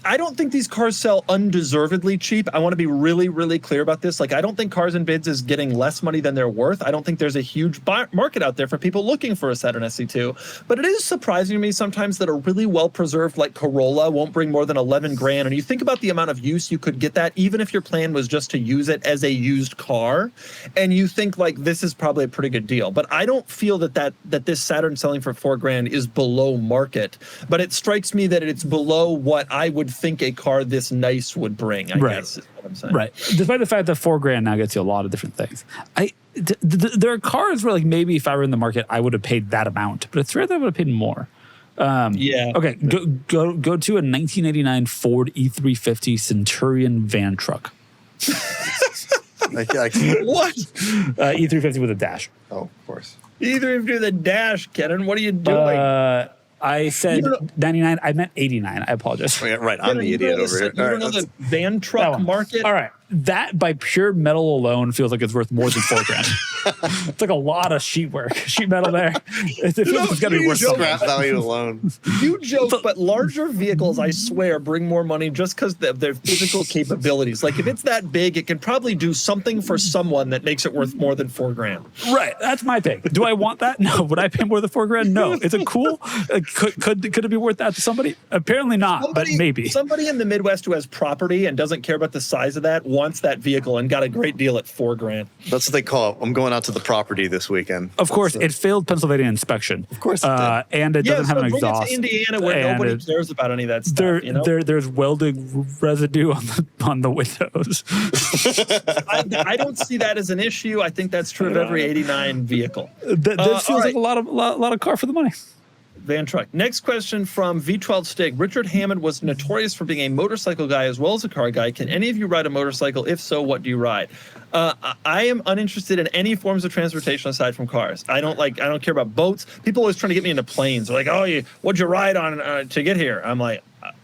I don't think these cars sell undeservedly cheap. I want to be really, really clear about this. Like, I don't think Cars and Bids is getting less money than they're worth. I don't think there's a huge market out there for people looking for a Saturn SC2. But it is surprising to me sometimes that a really well-preserved like Corolla won't bring more than $11,000. And you think about the amount of use you could get that, even if your plan was just to use it as a used car, and you think like this is probably a pretty good deal. But I don't feel that this Saturn selling for $4,000 is below market. But it strikes me that it's below what I would think a car this nice would bring, I guess is what I'm saying. Right. Despite the fact that $4,000 now gets you a lot of different things. There are cars where like maybe if I were in the market, I would have paid that amount, but it's rare that I would have paid more. Okay. Go to a 1989 Ford E350 Centurion van truck. What? E350 with a dash. Oh, of course. E350 with a dash, Kennan. What are you doing? I said 99. I meant 89. I apologize. Oh, yeah, right. I'm the idiot over here. You don't know the van truck market? All right. That by pure metal alone feels like it's worth more than $4,000. It's like a lot of sheet metal there. It feels like it's got to be worth scrap value alone. You joke, but larger vehicles, I swear, bring more money just because of their physical capabilities. Like if it's that big, it can probably do something for someone that makes it worth more than $4,000. Right. That's my take. Do I want that? No. Would I pay more than $4,000? No. Is it cool? Could it be worth that to somebody? Apparently not, but maybe. Somebody in the Midwest who has property and doesn't care about the size of that wants that vehicle and got a great deal at $4,000. That's what they call it. I'm going out to the property this weekend. Of course, it failed Pennsylvania inspection. Of course it did. And it doesn't have an exhaust. It to Indiana where nobody cares about any of that stuff. There's welding residue on the windows. I don't see that as an issue. I think that's true of every 89 vehicle. This feels like a lot of car for the money. Van truck. Next question from V12 Stig. Richard Hammond was notorious for being a motorcycle guy as well as a car guy. Can any of you ride a motorcycle? If so, what do you ride? I am uninterested in any forms of transportation aside from cars. I don't care about boats. People always trying to get me into planes. They're like, oh, what'd you ride on to get here? I'm like,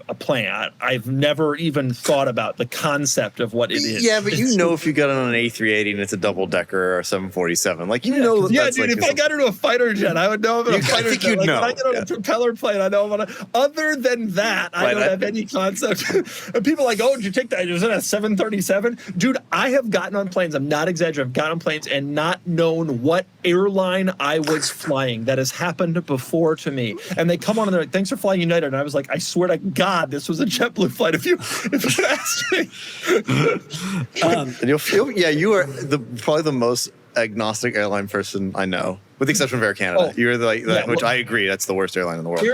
a plane. I've never even thought about the concept of what it is. Yeah, but if you got on an A380 and it's a double decker or a 747, like that's dude. If I got into a fighter jet, I would know about a fighter jet. Like, if I get on a propeller plane, I know about it. Other than that, I don't have any concept. And people are like, oh, did you take that? Was it a 737? Dude, I have gotten on planes. I'm not exaggerating. I've gotten on planes and not known what airline I was flying. That has happened before to me. And they come on and they're like, thanks for flying United. And I was like, I swear to God, this was a JetBlue flight. If you asked me, and you'll feel, you are probably the most agnostic airline person I know, with the exception of Air Canada. You're which I agree, that's the worst airline in the world.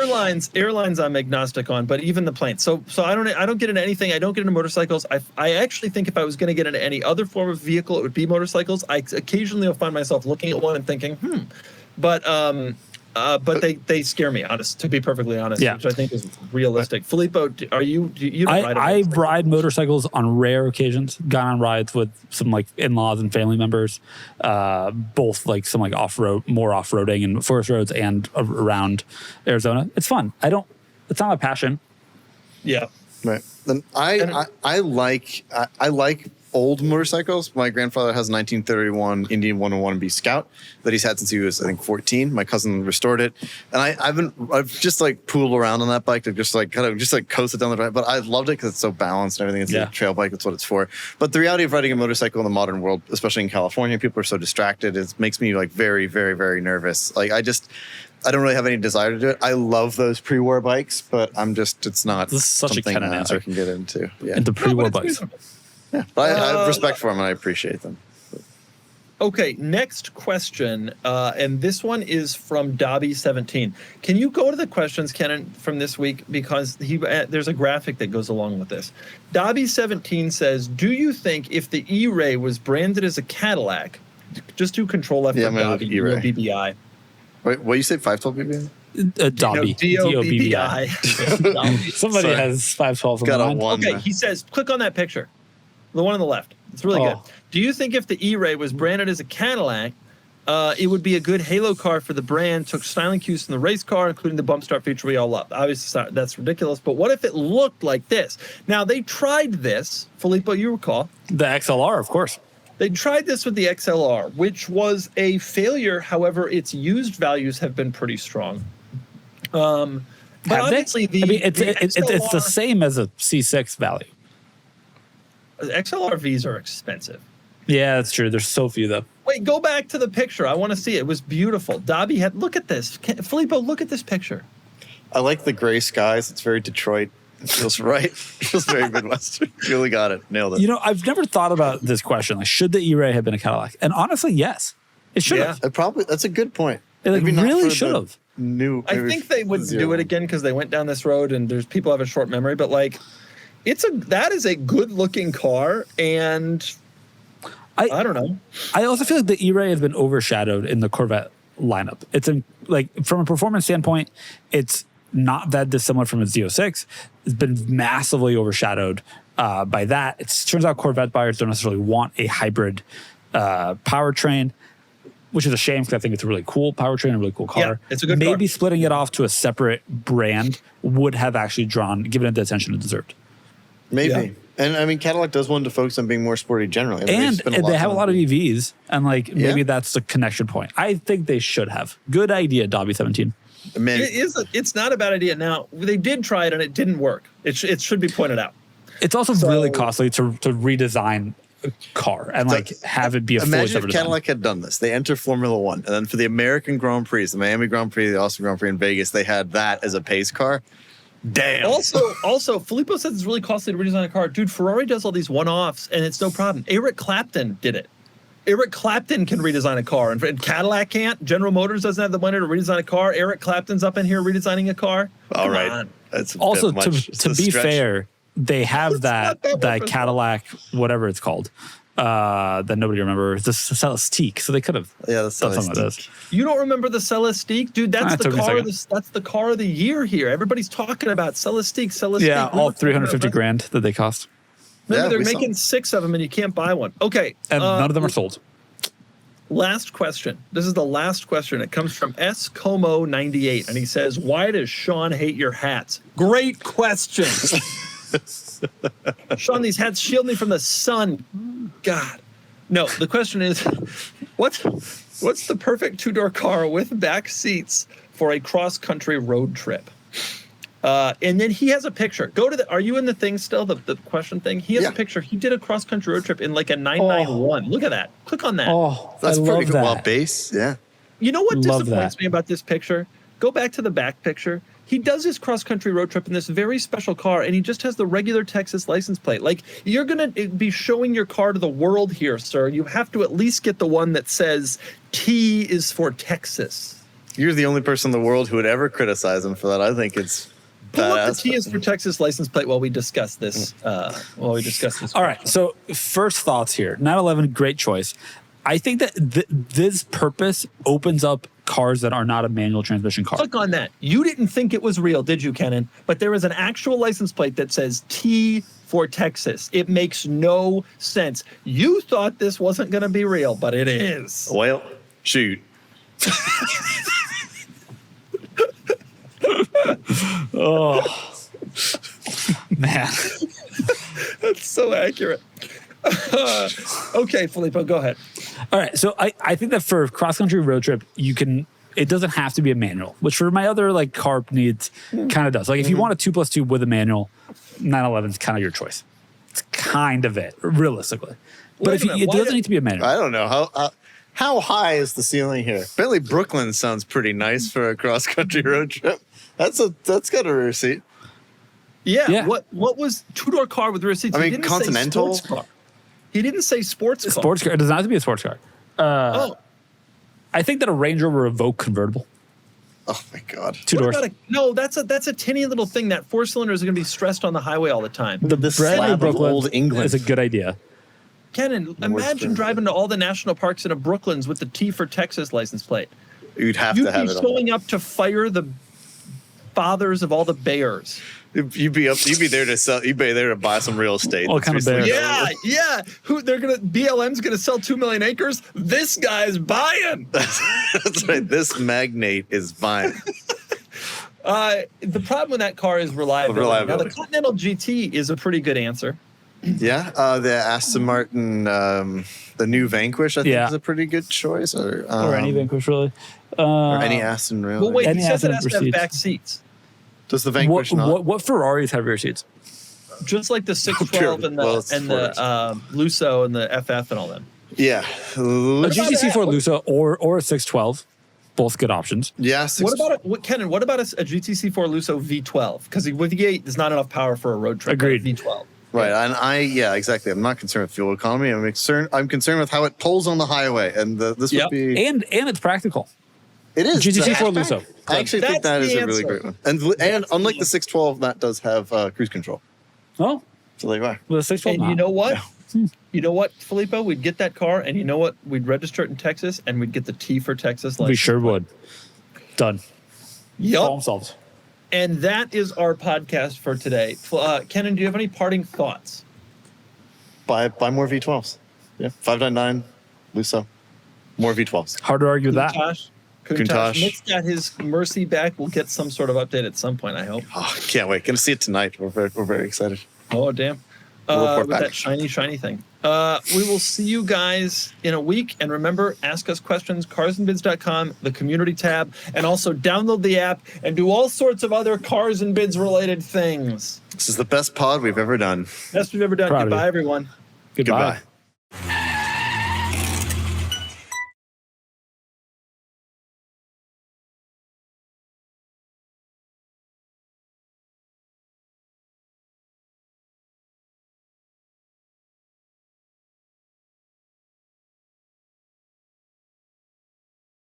Airlines, I'm agnostic on, but even the planes. So I don't get into anything. I don't get into motorcycles. I actually think if I was going to get into any other form of vehicle, it would be motorcycles. I occasionally will find myself looking at one and thinking, but they scare me, to be perfectly honest, which I think is realistic. Filippo, do you ride I ride motorcycles on rare occasions. Gone on rides with some like in-laws and family members, both like some like more off-roading and forest roads and around Arizona. It's fun. It's not my passion. Yeah. Right. Then I like old motorcycles. My grandfather has a 1931 Indian 101B Scout that he's had since he was, I think, 14. My cousin restored it, and I've just like pooled around on that bike to just like coasted down the drive. But I loved it because it's so balanced and everything. It's a trail bike. That's what it's for. But the reality of riding a motorcycle in the modern world, especially in California, people are so distracted. It makes me like very, very, very nervous. Like I don't really have any desire to do it. I love those pre-war bikes, but it's not such something a Kennan answer. I can get into. Yeah. Into pre-war bikes. Yeah, but I have respect for them and I appreciate them. Okay, next question, and this one is from Dobby17. Can you go to the questions, Kennan, from this week? Because there's a graphic that goes along with this. Dobby17 says, do you think if the E-Ray was branded as a Cadillac, Just do Control Left for Dobby, DOBBI. Wait, what you say? 512 BBI? Dobby. DOBBI. Somebody has 512 on the line. Okay, he says, click on that picture. The one on the left. It's really good. Do you think if the E-Ray was branded as a Cadillac, it would be a good halo car for the brand, took styling cues from the race car, including the bump start feature we all love? Obviously, that's ridiculous, but what if it looked like this? Now, they tried this, Filippo, you recall. The XLR, of course. They tried this with the XLR, which was a failure. However, its used values have been pretty strong. But obviously, it's the same as a C6 value. XLR-Vs are expensive. Yeah, that's true. There's so few, though. Wait, go back to the picture. I want to see it. It was beautiful. Dobby had, look at this. Filippo, look at this picture. I like the gray skies. It's very Detroit. It feels right. It feels very Midwestern. You really got it. Nailed it. You know, I've never thought about this question. Like, should the E-Ray have been a Cadillac? And honestly, yes. It should have. That's a good point. It really should have. I think they would do it again because they went down this road and there's people have a short memory, but like that is a good looking car, and I don't know. I also feel like the E-Ray has been overshadowed in the Corvette lineup. It's from a performance standpoint, it's not that dissimilar from a Z06. It's been massively overshadowed by that. It turns out Corvette buyers don't necessarily want a hybrid powertrain, which is a shame because I think it's a really cool powertrain, a really cool car. Yeah, it's a good car. Maybe splitting it off to a separate brand would have actually given it the attention it deserved. Maybe. Yeah. And I mean, Cadillac does want to focus on being more sporty generally. And they have a lot of EVs, and maybe that's the connection point. I think they should have. Good idea, Dobby 17. It's not a bad idea. Now, they did try it and it didn't work. It should be pointed out. It's also really costly to redesign a car and have it be a fully separate Imagine if Cadillac had done this. They enter Formula One, and then for the American Grand Prix, the Miami Grand Prix, the Austin Grand Prix in Vegas, they had that as a pace car. Damn. Also, Filippo says it's really costly to redesign a car. Dude, Ferrari does all these one-offs, and it's no problem. Eric Clapton did it. Eric Clapton can redesign a car, and Cadillac can't. General Motors doesn't have the money to redesign a car. Eric Clapton's up in here redesigning a car. All right. That's also, to be fair, they have that Cadillac, whatever it's called, that nobody remembers, the Celestique. So they could have done something like this. You don't remember the Celestique? Dude, that's the car of the year here. Everybody's talking about Celestique. Yeah, all $350,000 that they cost. Remember, they're making 6 of them and you can't buy one. Okay. And none of them are sold. Last question. This is the last question. It comes from S. Como 98, and he says, why does Sean hate your hats? Great question. Sean, these hats shield me from the sun. God. No, the question is, what's the perfect two-door car with back seats for a cross-country road trip? And then he has a picture. Are you in the thing still, the question thing? He has a picture. He did a cross-country road trip in like a 991. Look at that. Click on that. Oh, that's pretty good. Well, base, yeah. You know what disappoints me about this picture? Go back to the back picture. He does his cross-country road trip in this very special car, and he just has the regular Texas license plate. Like, you're going to be showing your car to the world here, sir. You have to at least get the one that says T is for Texas. You're the only person in the world who would ever criticize him for that. I think it's pull up the T is for Texas license plate while we discuss this. All right. So first thoughts here. 911, great choice. I think that this purpose opens up cars that are not a manual transmission car. Click on that. You didn't think it was real, did you, Kennan? But there is an actual license plate that says T for Texas. It makes no sense. You thought this wasn't going to be real, but it is. Well, shoot. Oh, man. That's so accurate. Okay, Filippo, go ahead. All right, so I think that for a cross-country road trip, it doesn't have to be a manual, which for my other carb needs kind of does. Like if you want a 2+2 with a manual, 911 is kind of your choice. It's kind of it, realistically. But it doesn't need to be a manual. I don't know. How high is the ceiling here? Bentley Brooklyn sounds pretty nice for a cross-country road trip. That's got a rear seat. Yeah. What was two-door car with rear seats? I mean, Continental. He didn't say sports car. Sports car. It doesn't have to be a sports car. I think that a Range Rover Evoque convertible. Oh my God! 2 doors. No, that's a tinny little thing. That 4-cylinder is going to be stressed on the highway all the time. The Bradley Brooklyn Old England is a good idea. Kennan, imagine driving to all the national parks in a Brooklands with the T for Texas license plate. You'd have to have it. You'd be showing up to fire the fathers of all the bears. You'd be there to sell. You'd be there to buy some real estate. All kind of bears. Yeah. BLM's gonna sell 2 million acres. This guy's buying. That's right. This magnate is buying. The problem with that car is reliability. Now, the Continental GT is a pretty good answer. Yeah, the Aston Martin, the new Vanquish, I think is a pretty good choice. Or any Vanquish, really. Or any Aston, really. Well, wait, Any he says it Aston has to have back seats. Does the Vanquish not? What Ferraris have rear seats? Just like the 612 and the Lusso and the FF and all them. Yeah. A GT4 Lusso or a 612. Both good options. Yeah. Kennan, what about a GTC4 Lusso V12? Because with V8, there's not enough power for a road trip. Agreed. V12. Right, and exactly. I'm not concerned with fuel economy. I'm concerned with how it pulls on the highway, and this would be and it's practical. It is GT4 Lusso. I actually think that is a really great one, and unlike the 612, that does have cruise control. Oh, so there you are. Well, the 612. And you know what? Yeah. You know what, Filippo? We'd get that car, and you know what? We'd register it in Texas, and we'd get the T for Texas license. We sure would. Done. Yep. Problem solved. And that is our podcast for today. Kennan, do you have any parting thoughts? Buy more V12s. Yeah, 599, Lusso, more V12s. Hard to argue with that. Countach. Nick's got his Mercy back. We'll get some sort of update at some point, I hope. Oh, can't wait. Gonna see it tonight. We're very excited. Oh, damn. With that shiny thing. We will see you guys in a week. And remember, ask us questions, carsandbids.com, the community tab, and also download the app and do all sorts of other Cars and Bids related things. This is the best pod we've ever done. Best we've ever done. Goodbye, everyone. Goodbye.